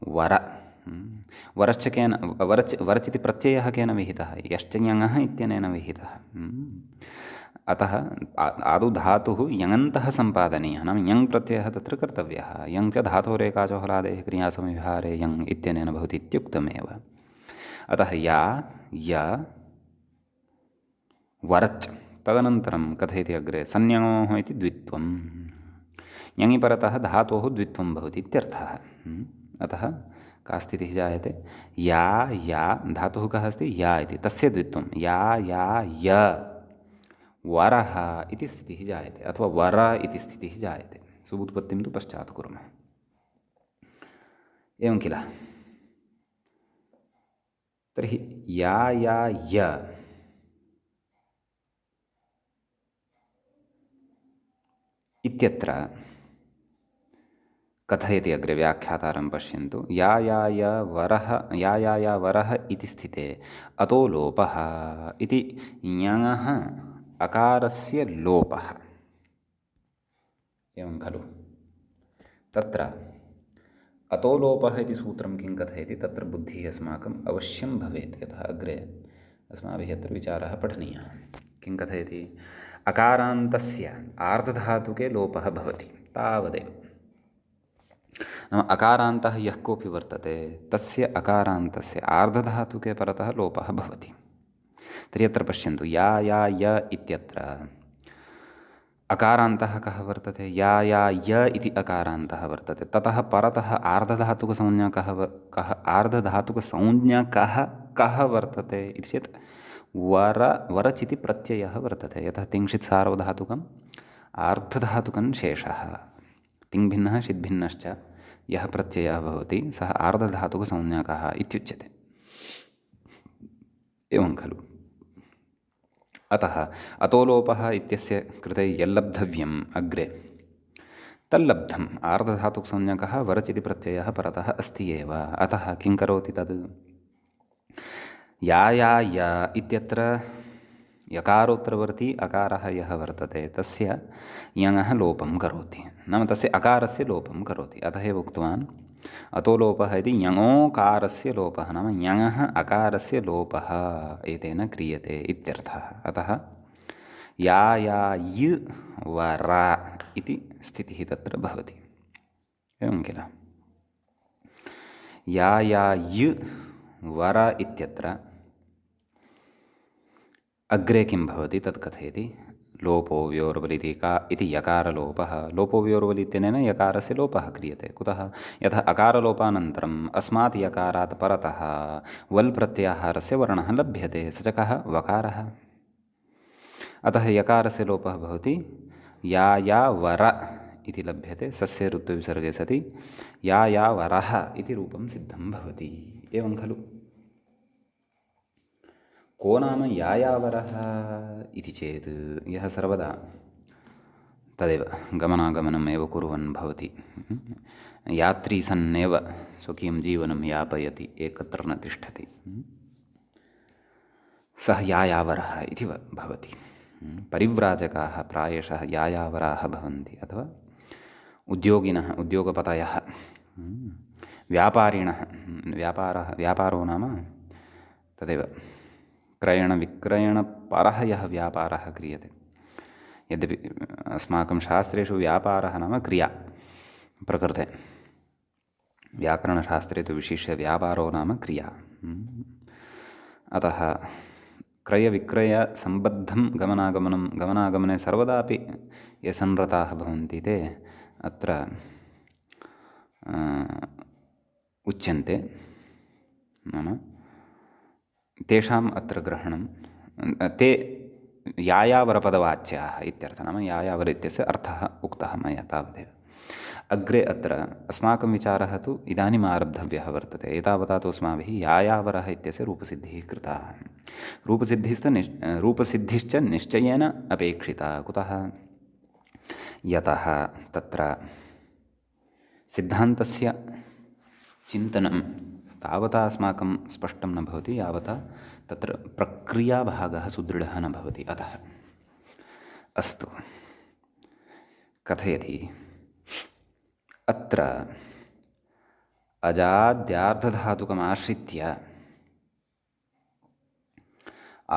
वर वरश्च केन वर्च् इति प्रत्ययः केन विहितः? यश्च यङः इत्यनेन विहितः। अतः आदौ धातुः यङन्तः सम्पादनीयः नाम यङ् प्रत्ययः तत्र कर्तव्यः। यङ् च धातोरेकाचो हलादेः क्रियासमविहारे यङ् इत्यनेन भवति इत्युक्तमेव। अतः या य वरच् तदनन्तरं कथयति अग्रे संज्ञोः इति द्वित्वं। यङि परतः धातोः द्वित्वं भवति इत्यर्थः। अतः का स्थितिः जायते? या धातुः कः अस्ति? या इति तस्य द्वित्वं या य वरः इति स्थितिः जायते अथवा वर इति स्थितिः जायते। सुबुत्पत्तिं तु पश्चात् कुर्मः। एवं किल? तर्हि या य इत्यत्र कथयति अग्रे व्याख्यातारं पश्यन्तु। या वरः इति स्थिते अतो लोपः इति यङः अकारस्य लोपः। एवं खलु? तत्र अतो लोपः इति सूत्रं किं कथयति? तत्र बुद्धिः अस्माकम् अवश्यं भवेत्। यतः अग्रे अस्माभिः अत्र विचारः पठनीयः। किं कथयति? अकारान्तस्य आर्धधातुके लोपः भवति तावदेव। नाम अकारान्तः यः कोऽपि वर्तते तस्य अकारान्तस्य आर्धधातुके परतः लोपः भवति। तर्हि अत्र पश्यन्तु या य इत्यत्र अकारान्तः कः वर्तते? या य इति अकारान्तः वर्तते। ततः परतः आर्धधातुकसंज्ञा कः वर्तते इति चेत् वरच् इति प्रत्ययः वर्तते। यतः तिङ्क्षित् सार्वधातुकम् आर्धधातुकं शेषः। तिङ्भिन्नः षिद्भिन्नश्च यः प्रत्ययः भवति सः आर्धधातुकसंज्ञकः इत्युच्यते। एवं खलु? अतः अतो लोपः इत्यस्य कृते यल्लब्धव्यम् अग्रे तल्लब्धम् आर्धधातुकसंज्ञकः वरच् इति प्रत्ययः परतः अस्ति एव। अतः किं करोति तद्? या य इत्यत्र यकारोत्तरवर्ती अकारः यः वर्तते तस्य यङः लोपं करोति नाम तस्य अकारस्य लोपं करोति। अतः एव उक्तवान् अतो लोपः इति यङोकारस्य लोपः नाम यङः अकारस्य लोपः एतेन क्रियते इत्यर्थः। अतः या य वर इति स्थितिः तत्र भवति। एवं किल? या य वर इत्यत्र अग्रे किं भवति तत् कथयति। लोपो व्योर्वलिति इति यकारलोपः। लोपो व्योर्वलि इत्यनेन यकारस्य लोपः क्रियते। कुतः? यतः अकारलोपानन्तरम् अस्मात् यकारात् परतः वल् प्रत्याहारस्य वर्णः लभ्यते। स च कः? वकारः। अतः यकारस्य लोपः भवति या वर इति लभ्यते। सस्य ऋत्वविसर्गे सति या वरः इति रूपं सिद्धं भवति। एवं खलु? को नाम यायावरः इति चेत् यः सर्वदा तदेव गमनागमनम् एव कुर्वन् भवति, यात्री सन्नेव स्वकीयं जीवनं यापयति, एकत्र न तिष्ठति, सः यायावरः इति भवति। परिव्राजकाः प्रायशः यायावराः भवन्ति, अथवा उद्योगिनः, उद्योगपतयः, व्यापारिणः, व्यापारो नाम तदेव क्रयणविक्रयणपरः यः व्यापारः क्रियते, यद्यपि अस्माकं शास्त्रेषु व्यापारः नाम क्रिया प्रकृते, व्याकरणशास्त्रे तु विशिष्य व्यापारो नाम क्रिया। अतः क्रयविक्रयसम्बद्धं गमनागमने सर्वदापि ये संरताः भवन्ति ते अत्र उच्यन्ते, नाम तेषाम् अत्र ग्रहणं ते यायावरपदवाच्याः इत्यर्थः। नाम यायावर इत्यस्य अर्थः उक्तः मया तावदेव। अग्रे अत्र अस्माकं विचारः तु इदानीम् आरब्धव्यः वर्तते। एतावता तु अस्माभिः यायावरः इत्यस्य रूपसिद्धिः कृता। रूपसिद्धिश्च निश्चयेन अपेक्षिता। कुतः? यतः तत्र सिद्धान्तस्य चिन्तनं तावता अस्माकं स्पष्टं न भवति यावता तत्र प्रक्रियाभागः सुदृढः न भवति। अतः अस्तु, कथयति अत्र अजाद्यार्धधातुकमाश्रित्य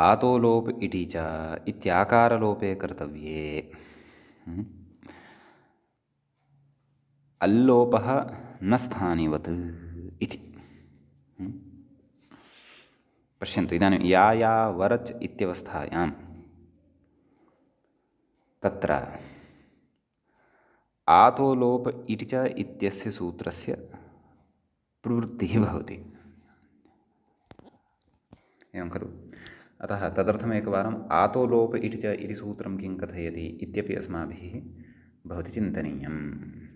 आतो लोप इति च इत्याकारलोपे कर्तव्ये अल्लोपः न स्थानिवत् इति। पश्यन्तु, इदानीं यायावरच् इत्यवस्थायां तत्र आतो लोप इति च इत्यस्य सूत्रस्य प्रवृत्तिः भवति, एवं खलु? अतः तदर्थम् एकवारम् आतो लोप इति च इति सूत्रं किं कथयति इत्यपि अस्माभिः भवति चिन्तनीयम्।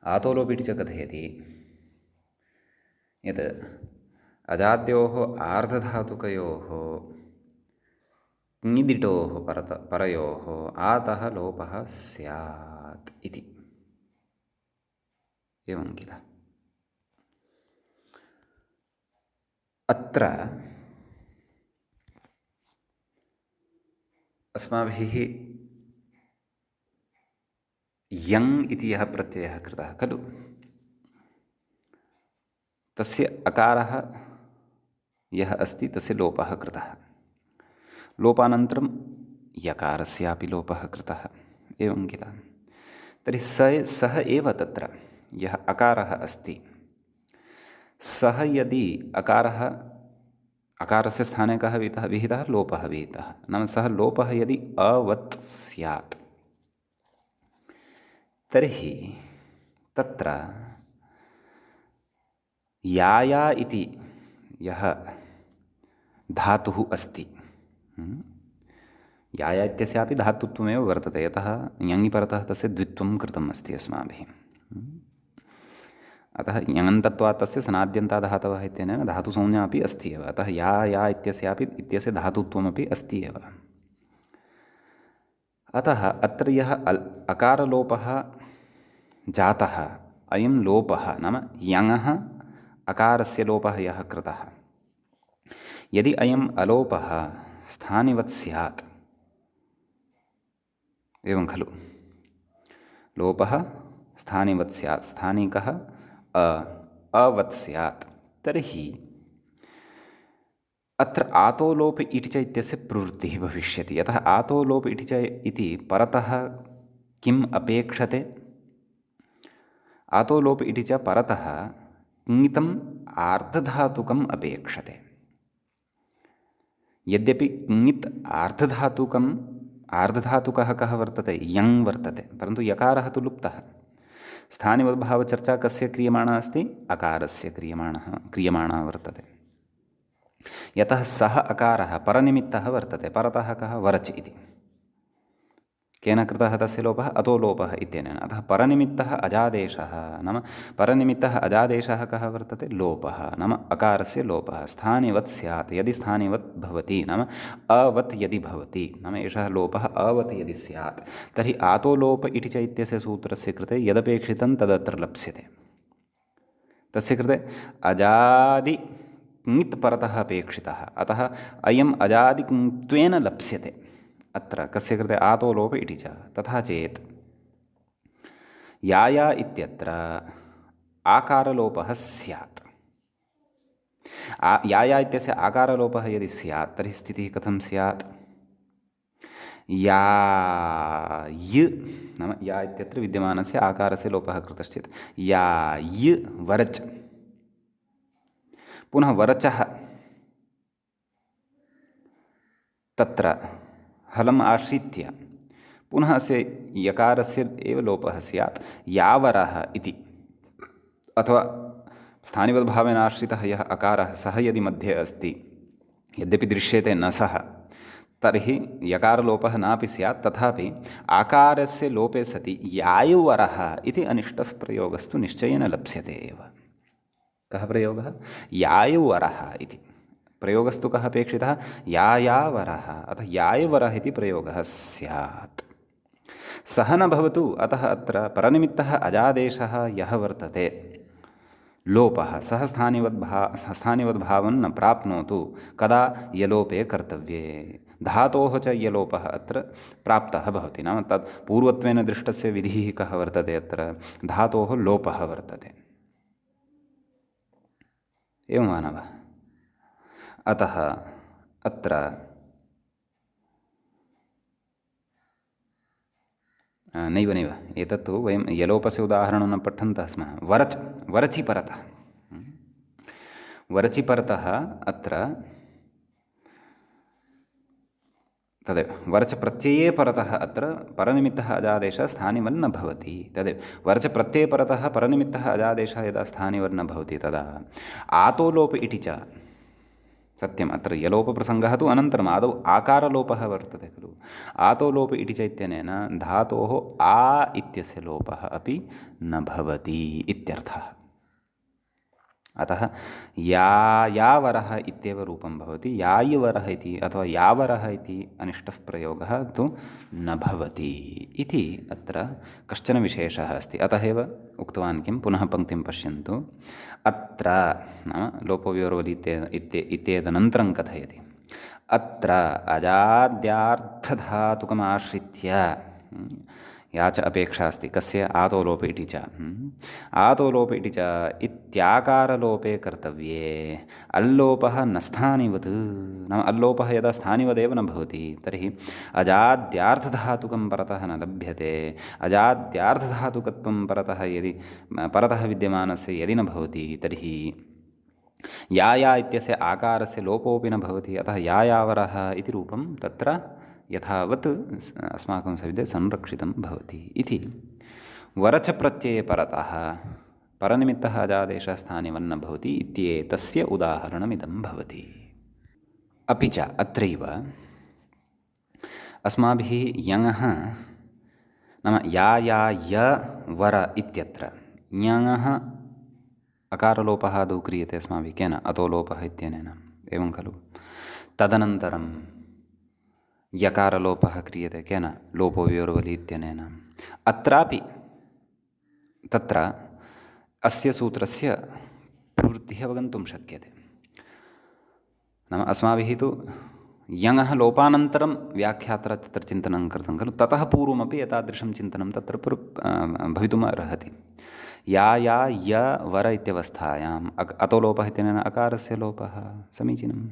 आतो लोप इति च कथयति यत् अजाद्योः आर्धधातुकयोः ङिदिटोः परयोः आतः लोपः स्यात् इति। एवं किल? अत्र अस्माभिः यङ् इति यः प्रत्ययः कृतः खलु, तस्य अकारः यः अस्ति तस्य लोपः कृतः। लोपानन्तरं यकारस्यापि लोपः कृतः, एवं किल? तर्हि सः एव तत्र यः अकारः अस्ति, सः यदि अकारस्य स्थाने कः विहितः? लोपः विहितः। नाम सः लोपः यदि अवत् स्यात् तर्हि तत्र याया इति यः धातुः अस्ति, याया इत्यस्यापि धातुत्वमेव वर्तते, यतः यङि परतः तस्य द्वित्वं कृतम् अस्ति अस्माभिः। अतः यङन्तत्वात् तस्य सनाद्यन्ताधातवः इत्यनेन धातुसंज्ञा अपि अस्ति एव। अतः या इत्यस्य धातुत्वमपि अस्ति एव। अतः अत्र यः अकारलोपः जातः, अयं लोपः नाम यङः अकारस्य लोपः यः कृतः, यदि अयम् अलोपः स्थानिवत् स्यात्, एवं खलु? लोपः स्थानिवत् स्यात्, स्थानिकः अवत् स्यात्, तर्हि अत्र आतो लोप इति च इत्यस्य प्रवृत्तिः भविष्यति। यतः आतो लोप इति च इति परतः किम् अपेक्षते? आतो लोप इति च परतः ङितम् आर्धधातुकम् अपेक्षते। यद्यपि ङित् आर्धधातुकः कः वर्तते? यङ् वर्तते, परन्तु यकारः तु लुप्तः। स्थानिवद्भावचर्चा कस्य क्रियमाणा अस्ति? अकारस्य क्रियमाणा वर्तते। यतः सः अकारः परनिमित्तः वर्तते। परतः कः? वरच् इति। केन कृतः तस्य लोपः? अतो लोपः इत्यनेन। अतः परनिमित्तः अजादेशः, नाम परनिमित्तः अजादेशः कः वर्तते? लोपः, नाम अकारस्य लोपः। स्थानिवत् स्यात्, यदि स्थानिवत् भवति, नाम अवत् यदि भवति, नाम एषः लोपः अवत् यदि स्यात्, तर्हि आतो लोप इति च इत्यस्य सूत्रस्य कृते यदपेक्षितं तदत्र लप्स्यते। तस्य कृते अजादि ङित् परतः अपेक्षितः, अतः अयम् अजादित्वेन लप्स्यते अत्र। कस्य कृते? आतो लोप इति च। तथा चेत् याया इत्यत्र आकारलोपः स्यात्। या या इत्यस्य आकारलोपः यदि स्यात् तर्हि स्थितिः कथं स्यात्? या य नाम या इत्यत्र विद्यमानस्य आकारस्य लोपः कृतश्चेत् या य वरच्, पुनः वरचः तत्र हलम् आश्रित्य पुनः अस्य यकारस्य एव लोपः स्यात् यावरः इति, अथवा स्थानिवद्भावेन आश्रितः यः अकारः सः यदि मध्ये अस्ति, यद्यपि दृश्यते न सः, तर्हि यकारलोपः नापि स्यात्, तथापि आकारस्य लोपे सति यायुवरः इति अनिष्टः प्रयोगस्तु निश्चयेन लप्स्यते एव। कः प्रयोगः? यायुवरः इति प्रयोगस्तु कः अपेक्षितः? यायावरः अतः यायुवरः इति प्रयोगः स्यात्। सः न भवतु, अतः अत्र परनिमित्तः अजादेशः यः वर्तते लोपः सः स्थानिवद्भावं न प्राप्नोतु। कदा? यलोपे कर्तव्ये। धातोः च यलोपः अत्र प्राप्तः भवति, नाम तत् पूर्वत्वेन दृष्टस्य विधिः कः वर्तते? अत्र धातोः लोपः वर्तते। एवं वा न वा? अतः अत्र नैव एतत्तु वयं यलोपस्य उदाहरणं न पठन्तः स्मः। वरचि परतः, वरचि परतः अत्र तदेव वरच प्रत्यये परतः अत्र परनिमित्तः अजादेशः स्थानिवन्न भवति। तदेव वरच प्रत्यये परतः परनिमित्तः अजादेशः यदा स्थानिवन्न भवति तदा आतो लोप इति च सत्यम्। अत्र यलोपप्रसङ्गः तु अनन्तरम्, आदौ आकारलोपः वर्तते खलु। आतो लोप इति च इत्यनेन धातोः आ इत्यस्य लोपः अपि न भवति इत्यर्थः। अतः यावरः इत्येव रूपं भवति, यायवरः इति अथवा यावरः इति अनिष्टः प्रयोगः तु न भवति इति अत्र कश्चन विशेषः अस्ति। अतः एव उक्तवान् किं, पुनः पङ्क्तिं पश्यन्तु। अत्र नाम लोपवियोर्वलि इत्येतदनन्तरं कथयति। अत्र अजाद्यार्थधातुकमाश्रित्य या च अपेक्षा अस्ति, कस्य? आतोलोप इति च। आतोलोप इति च इत्याकारलोपे कर्तव्ये अल्लोपः न स्थानिवत्, नाम अल्लोपः यदा स्थानिवदेव न भवति तर्हि अजाद्यार्थधातुकं परतः न लभ्यते। अजाद्यार्थधातुकत्वं परतः विद्यमानस्य यदि न भवति तर्हि या इत्यस्य आकारस्य लोपोऽपि न भवति। अतः यायावरः इति रूपं तत्र यथावत् अस्माकं सविधे संरक्षितं भवति इति। वरच प्रत्यये परतः परनिमित्तः अजादेशः स्थानिवन्न भवति इत्येतस्य उदाहरणमिदं भवति। अपि च अत्रैव अस्माभिः यङः नाम या य वर इत्यत्र ञङः अकारलोपः आदौ क्रियते अस्माभिः केन? अतोलोपः इत्यनेन, एवं खलु। तदनन्तरं यकारलोपः क्रियते केन? लोपवियोर्वलि इत्यनेन। अत्रापि तत्र अस्य सूत्रस्य प्रवृत्तिः अवगन्तुं शक्यते। नाम अस्माभिः तु यङः लोपानन्तरं व्याख्यात्र तत्र चिन्तनं कृतं खलु, ततः पूर्वमपि एतादृशं चिन्तनं तत्र भवितुम् अर्हति। या य वर इत्यवस्थायाम् अतोलोपः इत्यनेन अकारस्य लोपः, समीचीनम्।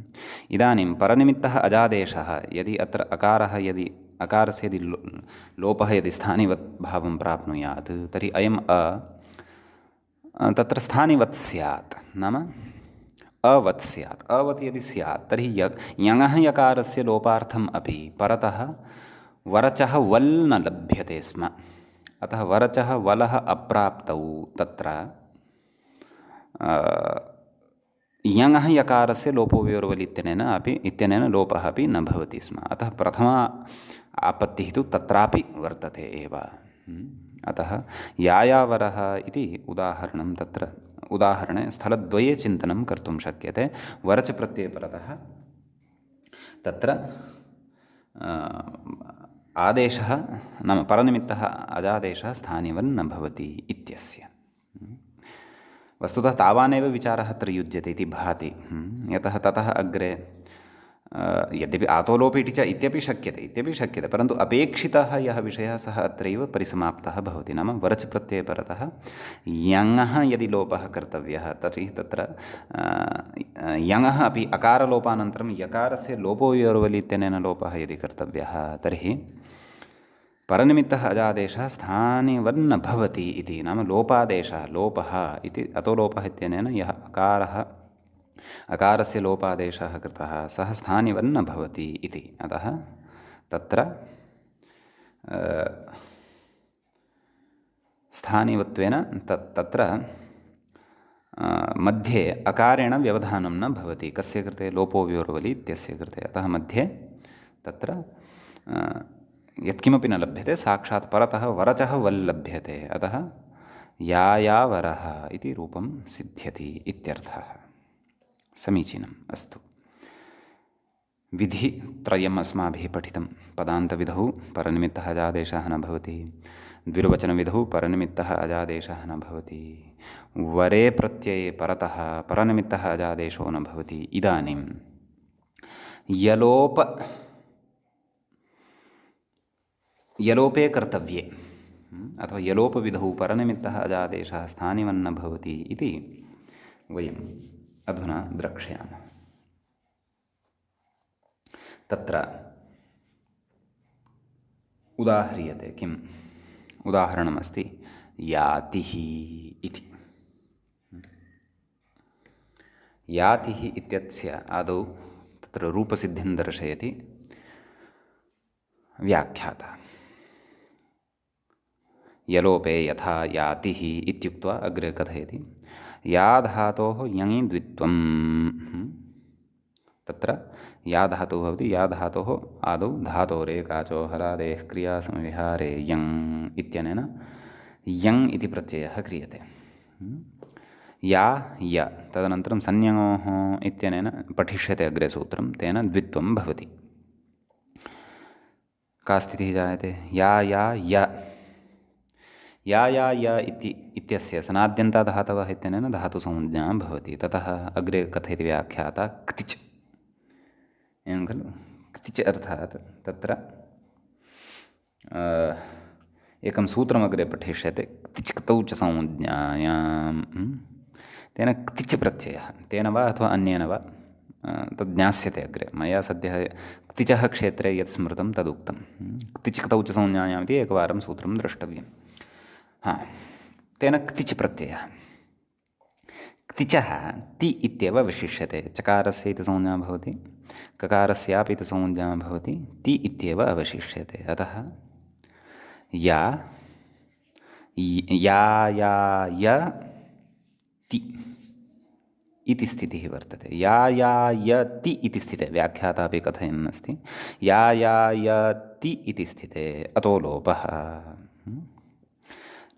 इदानीं परनिमित्तः अजादेशः यदि अत्र अकारस्य यदि लोपः यदि स्थानिवत् भावं प्राप्नुयात् तर्हि अयम् तत्र स्थानिवत् स्यात्, नाम अवत् स्यात्। अवत् यदि स्यात् तर्हि यङः यकारस्य लोपार्थम् अपि परतः वरचः वल् न लभ्यते स्म। अतः वरचः वलः अप्राप्तौ तत्र यङः यकारस्य लोपोवियोर्वलि इत्यनेन लोपः अपि न भवति स्म। अतः प्रथमा आपत्तिः तु तत्रापि वर्तते एव। अतः यायावरः इति उदाहरणं तत्र उदाहरणे स्थलद्वये चिन्तनं कर्तुं शक्यते। वरच प्रत्यये परतः तत्र आदेशः नाम परनिमित्तः अजादेशः स्थानिवन्न भवति इत्यस्य। वस्तुतः तावानेव विचारः अत्र युज्यते इति भाति। यतः ततः अग्रे यद्यपि आतोलोप इति च इत्यपि शक्यते परन्तु अपेक्षितः यः विषयः सः अत्रैव परिसमाप्तः भवति। नाम वरच् प्रत्यये परतः यङः यदि लोपः कर्तव्यः तर्हि तत्र यङः अपि अकारलोपानन्तरं यकारस्य लोपोयोर्वलि इत्यनेन लोपः यदि कर्तव्यः तर्हि परनिमित्तः अजादेशः स्थानिवन्न भवति इति। नाम लोपादेशः लोपः इति अतोलोपः इत्यनेन यः अकारस्य लोपादेशः कृतः सः स्थानिवन्न भवति इति। अतः तत्र स्थानिवत्वेन तत्र मध्ये अकारेण व्यवधानं न भवति। कस्य कृते? लोपोव्योर्वलि इत्यस्य कृते। अतः मध्ये तत्र यत्किमपि न लभ्यते, साक्षात् परतः वरचः वल् लभ्यते। अतः यायावरः इति रूपं सिद्ध्यति इत्यर्थः। समीचीनम्। अस्तु, विधित्रयम् अस्माभिः पठितं। पदान्तविधौ परनिमित्तः अजादेशः न भवति, द्विर्वचनविधौ परनिमित्तः अजादेशः न भवति, वरे प्रत्यये परतः परनिमित्तः अजादेशो न भवति। इदानीं यलोपे कर्तव्ये अथवा यलोपविधौ परनिमित्तः अजादेशः स्थानिवन्न भवति इति वयम् अधुना द्रक्ष्यामः। तत्र उदाह्रियते। किम् उदाहरणमस्ति? यातिः इति। यातिः इत्यस्य आदौ तत्र रूपसिद्धिं दर्शयति व्याख्याता। यलोपे यथा यातिः इत्युक्त्वा अग्रे कथयति या धातोः यङि द्वित्वं। तत्र या धातुः भवति, या धातोः आदौ धातोरेकाचो हलादेः क्रियासमविहारे यङ् इत्यनेन यङ् इति प्रत्ययः क्रियते। या य तदनन्तरं संज्ञोः इत्यनेन पठिष्यते अग्रे सूत्रं, तेन द्वित्वं भवति। का स्थितिः जायते? या य इत्यस्य सनाद्यन्ताधातवः इत्यनेन धातुसंज्ञा भवति। ततः अग्रे कथयति व्याख्याता क्तिच्। एवं खलु? क्तिच् अर्थात् तत्र एकं सूत्रम् अग्रे पठिष्यते। क्तिच् क्तौ च संज्ञायां तेन क्तिच् प्रत्ययः तेन वा अथवा अन्येन वा तद् ज्ञास्यते अग्रे। मया सद्यः क्तिचः क्षेत्रे यत् स्मृतं तदुक्तं। क्तिच् क्तौ च संज्ञायाम् इति एकवारं सूत्रं द्रष्टव्यं। तेन क्तिच् प्रत्ययः। क्तिचः ति इत्येव विशिष्यते। चकारस्य इति संज्ञा भवति, ककारस्यापि इति संज्ञा भवति, ति इत्येव अवशिष्यते। अतः या ति इति स्थितिः वर्तते। या ति इति स्थिते व्याख्याता अपि कथयन् अस्ति। या ति इति स्थिते अतो लोपः।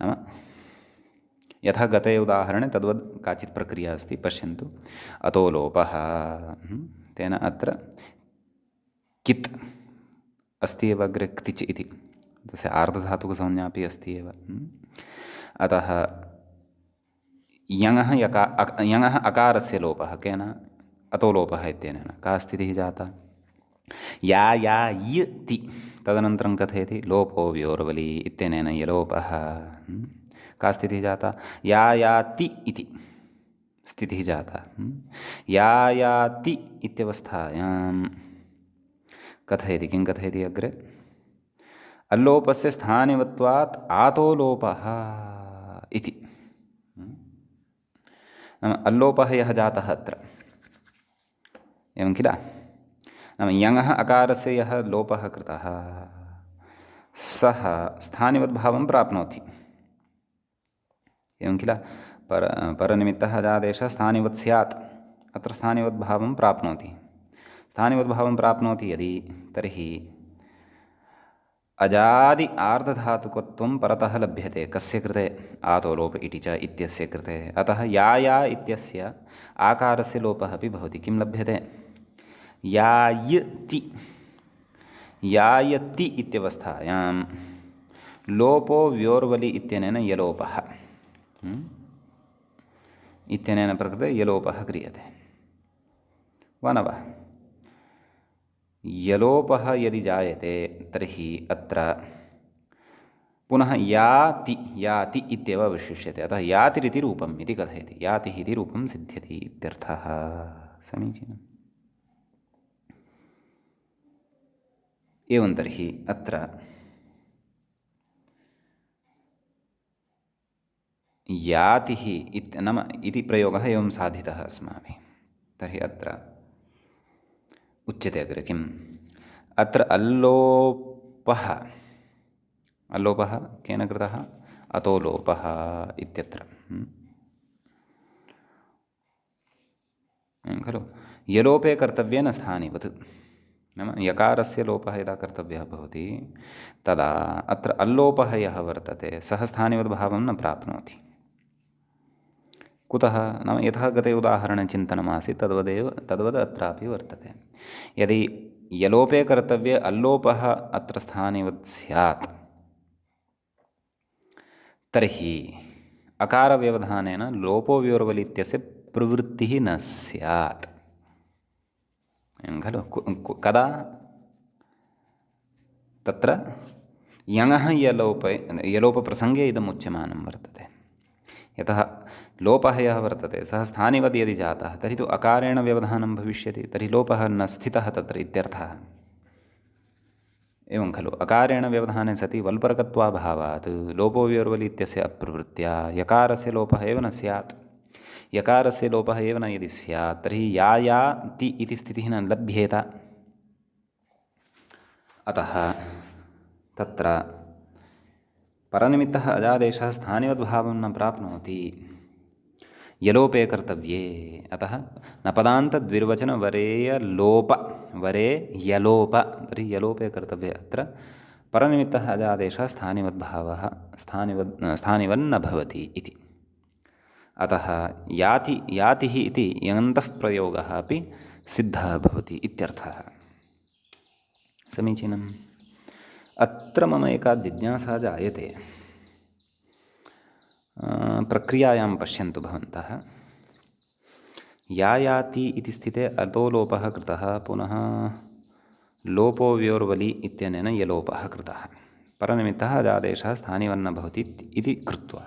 नाम यथा गते उदाहरणे तद्वद् काचित् प्रक्रिया अस्ति। पश्यन्तु, अतो लोपः तेन अत्र कित् अस्ति एव अग्रे क्तिच् इति, तस्य आर्धधातुकसंज्ञा अपि अस्ति एव। अतः यङः अकारस्य लोपः केन? अतो लोपः इत्यनेन। का स्थितिः जाता? या ति तदनन्तरं कथयति लोपो व्योर्वलि इत्यनेन यलोपः। का स्थितिः जाता? याति इति स्थितिः जाता। याति इत्यवस्थायां कथयति। किं कथयति अग्रे? अल्लोपस्य स्थानिवत्वात् आतो लोपः इति। नाम अल्लोपः यः जातः अत्र, एवं किल? नाम यङः अकारस्य यः लोपः कृतः सः स्थानिवद्भावं प्राप्नोति। एवं किल? परनिमित्तः अजादेशः स्थानिवत् स्यात्, अत्र स्थानिवद्भावं प्राप्नोति। स्थानिवद्भावं प्राप्नोति यदि, तर्हि अजादि आर्धधातुकत्वं परतः लभ्यते। कस्य कृते? आतो लोप इति च इत्यस्य कृते। अतः या इत्यस्य आकारस्य लोपः अपि भवति। किं लभ्यते? यायति इत्यवस्थायां लोपो व्योर्वलि इत्यनेन यलोपः इत्यनेन प्रकृते यलोपः क्रियते वा न वा? यलोपः यदि जायते तर्हि अत्र पुनः याति याति इत्येव अवशिष्यते। अतः यातिरिति रूपम् इति कथयति, यातिः इति रूपं सिद्ध्यति इत्यर्थः। समीचीनम्। एवं तर्हि अत्र यातिः नाम इति प्रयोगः एवं साधितः अस्माभिः। तर्हि अत्र उच्यते अग्रे किम्, अत्र अल्लोपः अल्लोपः केन कृतः, अतो लोपः इत्यत्र खलु। यलोपे कर्तव्ये न स्थानिवत्, नाम यकारस्य लोपः यदा कर्तव्यः भवति तदा अत्र अल्लोपः यः वर्तते सः स्थानिवद्भावं न प्राप्नोति। कुतः नाम यथा गते उदाहरणे चिन्तनमासीत् तद्वद् अत्रापि वर्तते। यदि यलोपे कर्तव्ये अल्लोपः अत्र स्थानिवत् स्यात् तर्हि अकारव्यवधानेन लोपो व्योर्वलि इत्यस्य प्रवृत्तिः न स्यात् खलु। कदा तत्र यङः यलोपप्रसङ्गे इदम् उच्यमानं वर्तते। यतः लोपः यः वर्तते सः स्थानिवद् यदि जातः तर्हि तु अकारेण व्यवधानं भविष्यति, तर्हि लोपः न स्थितः तत्र इत्यर्थः। एवं खलु। अकारेण व्यवधाने सति वल्परकत्वाभावात् लोपो व्योर्वलि इत्यस्य अप्रवृत्त्या यकारस्य लोपः एव न स्यात्। यकारस्य लोपः एव न यदि स्यात् तर्हि या ति इति स्थितिः न लभ्येत। अतः तत्र परनिमित्तः अजादेशः स्थानिवद्भावं न प्राप्नोति यलोपे कर्तव्ये। अतः न पदान्तद्विर्वचनवरेयलोप वरे यलोप, तर्हि यलोपे कर्तव्ये अत्र परनिमित्तः अजादेशः स्थानिवद्भावः स्थानिवन्न भवति इति। अतः यातिः इति यङन्तः प्रयोगः अपि सिद्धः भवति इत्यर्थः। समीचीनम्। अत्र मम एका जिज्ञासा जायते। प्रक्रियायां पश्यन्तु भवन्तः। याति इति स्थिते अतो लोपः कृतः, पुनः लोपो व्योर्वलि इत्यनेन यलोपः कृतः, परनिमित्तः अजादेशः स्थानिवन्न भवति इति कृत्वा।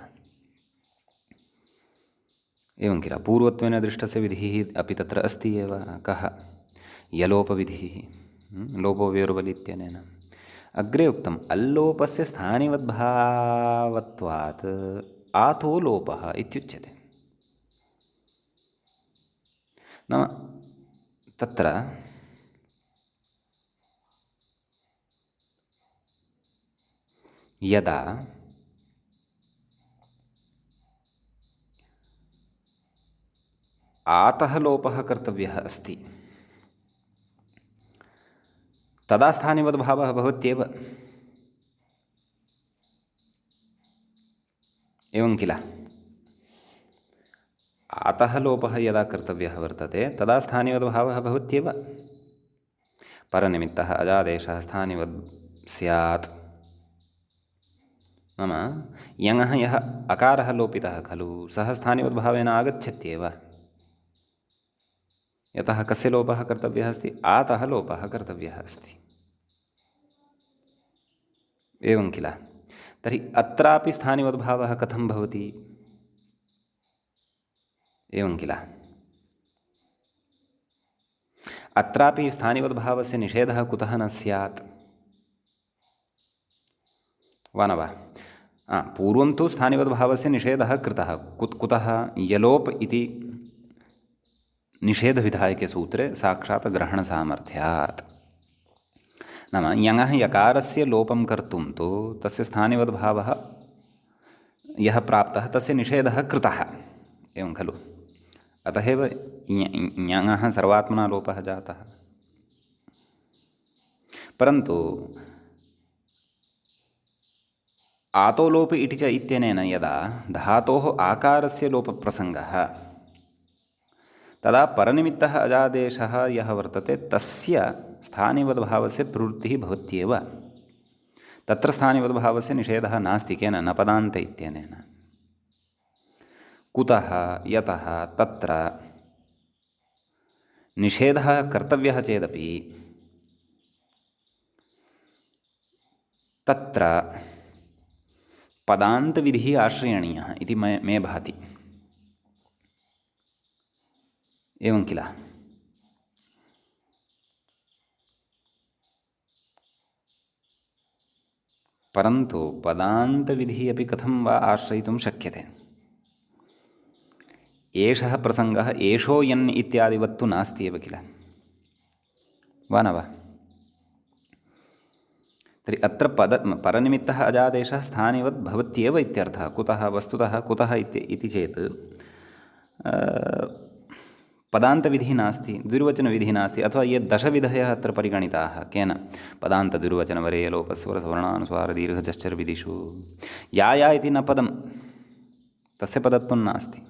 एवं किल। पूर्वत्वेन दृष्टस्य विधिः अपि तत्र अस्ति एव। कः? यलोपविधिः, लोपो व्योर्वलि इत्यनेन। अग्रे उक्तम् अल्लोपस्य स्थानिवद्भावत्वात् आतो लोपः इत्युच्यते। नाम तत्र यदा आतः लोपः कर्तव्यः अस्ति तदा स्थानिवद्भावः भवत्येव। एवं किल। आतः लोपः यदा कर्तव्यः वर्तते तदा स्थानिवद्भावः भवत्येव। परनिमित्तः अजादेशः स्थानिवद् स्यात्, नाम यङः यः अकारः लोपितः खलु सः स्थानिवद्भावेन आगच्छत्येव। यतः कस्य लोपः कर्तव्यः अस्ति? आतः लोपः कर्तव्यः अस्ति। एवं किल। तर्हि अत्रापि स्थानिवद्भावः कथं भवति? एवं किल। अत्रापि स्थानिवद्भावस्य निषेधः कुतः न स्यात्? वा न वा? पूर्वं तु स्थानिवद्भावस्य निषेधः कृतः। कुतः? यलोप इति निषेधविधायकसूत्रे साक्षात् ग्रहणसामर्थ्यात्। नाम यङः यकारस्य लोपं कर्तुं तु तस्य स्थानिवद्भावः यः प्राप्तः तस्य निषेधः कृतः। एवं खलु। अतः एव यङः सर्वात्मना लोपः जातः। परन्तु आतो लोप इति च इत्यनेन यदा धातोः आकारस्य लोपप्रसङ्गः तदा परनिमित्तः अजादेशः यः वर्तते तस्य स्थानिवद्भावस्य प्रवृत्तिः भवत्येव। तत्र स्थानिवद्भावस्य निषेधः नास्ति। केन? न पदान्त इत्यनेन। कुतः? यतः तत्र निषेधः कर्तव्यः चेदपि तत्र पदान्तविधिः आश्रयणीयः इति मे भाति। एवं किल? परन्तु पदान्तविधिः अपि कथं वा आश्रयितुं शक्यते? एषः प्रसङ्गः एषो यन् इत्यादिवत्तु नास्ति एव किल, वा न वा? तर्हि अत्र परनिमित्तः अजादेशः स्थानिवत् भवत्येव इत्यर्थः। कुतः? वस्तुतः कुतः इति चेत् पदान्तविधिः नास्ति, द्विर्वचनविधिः नास्ति, अथवा ये दशविधयः अत्र परिगणिताः केन? पदान्तद्विर्वचनवरे लोपस्वरसवर्णानुस्वारदीर्घचश्चरविधिषु या इति न पदं, तस्य पदत्वं नास्ति।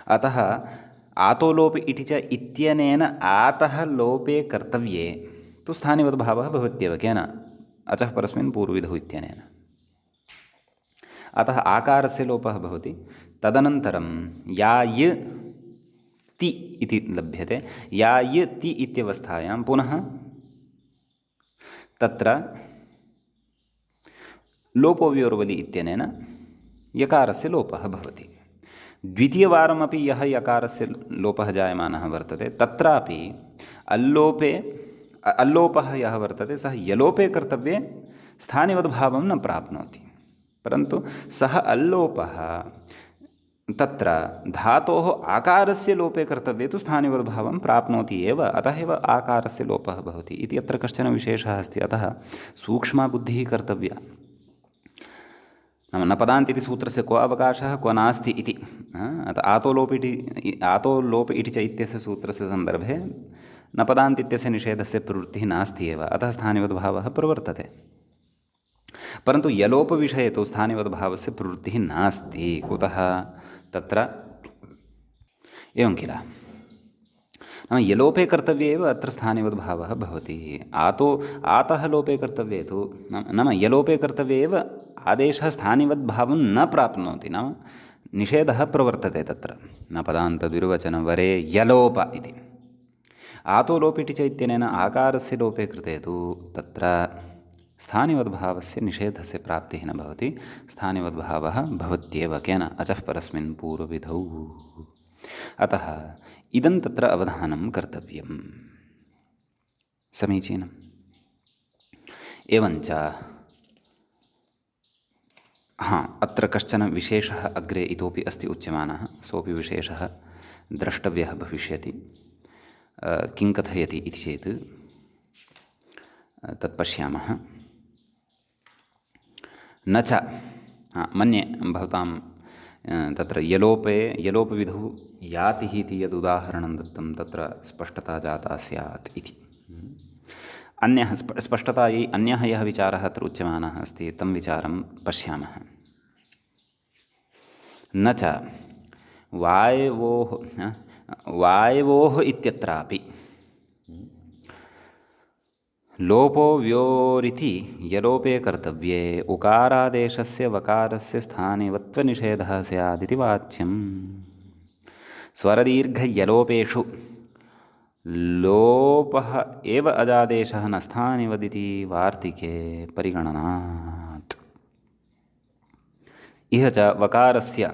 अतः आतोलोप इति च इत्यनेन आतः लोपे कर्तव्ये तु स्थानिवद्भावः भवत्येव केन? अचः परस्मिन् पूर्वविधौ इत्यनेन। अतः आकारस्य लोपः भवति। तदनन्तरं या य ति इति लभ्यते। या य ति इत्यवस्थायां पुनः तत्र लोपोव्योर्वलि इत्यनेन यकारस्य लोपः भवति। द्वितीयवारमपि यः यकारस्य लोपः जायमानः वर्तते तत्रापि अल्लोपः यः वर्तते सः यलोपे कर्तव्ये स्थानिवद्भावं न प्राप्नोति। परन्तु सः अल्लोपः तत्र धातोः आकारस्य लोपे कर्तव्ये तु स्थानिवद्भावं प्राप्नोति एव। अतः एव आकारस्य लोपः भवति इति अत्र कश्चन विशेषः अस्ति। अतः सूक्ष्मा बुद्धिः कर्तव्या। नाम न पदान्त इति सूत्रस्य को अवकाशः को नास्ति इति। अतः आतोलोप इति च इत्यस्य सूत्रस्य सन्दर्भे न पदान्त इत्यस्य निषेधस्य प्रवृत्तिः नास्ति एव। अतः स्थानिवद्भावः प्रवर्तते। परन्तु यलोपविषये तु स्थानिवद्भावस्य प्रवृत्तिः नास्ति। कुतः? तत्र एवं किल, नाम यलोपे कर्तव्ये एव अत्र स्थानिवद्भावः भवति। आतः लोपे कर्तव्ये तु नाम यलोपे कर्तव्ये एव आदेशः स्थानिवद्भावं न प्राप्नोति। नाम निषेधः प्रवर्तते तत्र। न पदान्तद्विर्वचनवरे यलोप इति। आतोलोप इति च इत्यनेन आकारस्य लोपे कृते तु तत्र स्थानिवद्भावस्य निषेधस्य प्राप्तिः न भवति। स्थानिवद्भावः भवत्येव केन? अचः परस्मिन् पूर्वविधौ। अतः इदं तत्र अवधानं कर्तव्यं। समीचीनम्। एवञ्च अत्र कश्चन विशेषः अग्रे इतोपि अस्ति उच्यमानः। सोऽपि विशेषः द्रष्टव्यः भविष्यति। किं कथयति इति चेत् तत् पश्यामः। न च मन्ये भवतां तत्र यलोपविधौ यातिः इति यदुदाहरणं दत्तं तत्र स्पष्टता जाता स्यात् इति। अन्यः स्पष्टतायै अन्यः यः विचारः अत्र उच्यमानः अस्ति तं विचारं पश्यामः। न च वायवोः इत्यत्रापि लोपो व्योरिति यलोपे कर्तव्ये उकारादेशस्य वकारस्य स्थानिवत्वनिषेधः स्यादिति वाच्यम्। स्वरदीर्घयलोपेषु लोपः एव अजादेशः न स्थानिवदिति वार्तिके परिगणनात्। इह च वकारस्य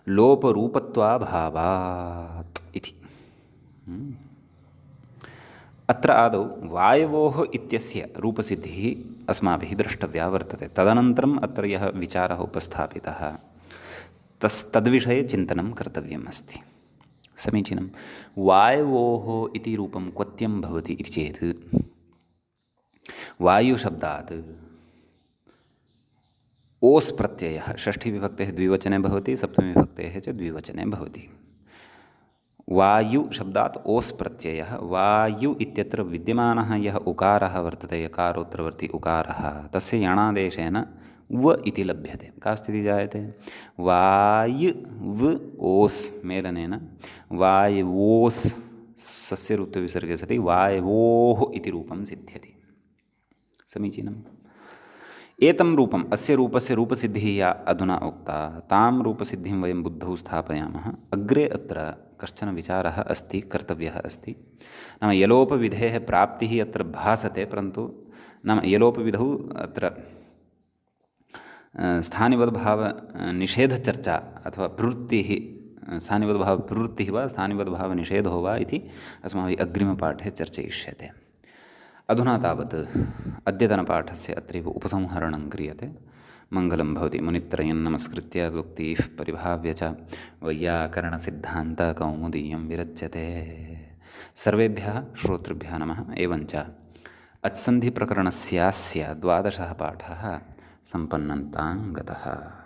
लोपरूपत्वाभावात् इति। अत्र आदौ वायवोः इत्यस्य रूपसिद्धिः अस्माभिः द्रष्टव्या वर्तते। तदनन्तरम् अत्र यः विचारः उपस्थापितः तद्विषये चिन्तनं कर्तव्यम् अस्ति। समीचीनं। वायवोः इति रूपं क्वथ्यं भवति इति चेत् वायुशब्दात् ओस् प्रत्ययः षष्ठीविभक्तेः द्विवचने भवति, सप्तमीविभक्तेः च द्विवचने भवति। वायुशब्दात् ओस् प्रत्ययः। वायु इत्यत्र विद्यमानः यः उकारः वर्तते, यकारोत्तरवर्ती उकारः, तस्य यणादेशेन व इति लभ्यते। का स्थितिः जायते? वाय् ओस् मेलनेन वायवोस् सस्यरूपविसर्गे सति वायवोः इति रूपं सिद्ध्यति। समीचीनम्। एतं रूपम् अस्य रूपस्य रूपसिद्धिः या अधुना उक्ता तां रूपसिद्धिं वयं बुद्धौ स्थापयामः। अग्रे अत्र कश्चन विचारः अस्ति, कर्तव्यः अस्ति। नाम यलोपविधेः प्राप्तिः अत्र भासते, परन्तु नाम यलोपविधौ अत्र स्थानिवद्भावनिषेधचर्चा अथवा प्रवृत्तिः, स्थानिवद्भावप्रवृत्तिः वा स्थानिवद्भावनिषेधो वा इति अस्माभिः अग्रिमपाठे चर्चयिष्यते। अधुना तावत् अद्यतनपाठस्य अत्रैव उपसंहरणं क्रियते। मङ्गलं भवति। मुनित्रयं नमस्कृत्य लोक्तिः परिभाव्य च वैयाकरणसिद्धान्तकौमुदीयं विरच्यते। सर्वेभ्यः श्रोतृभ्यः नमः। एवञ्च अच्सन्धिप्रकरणस्यास्य 12 पाठः सम्पन्नतां गतः।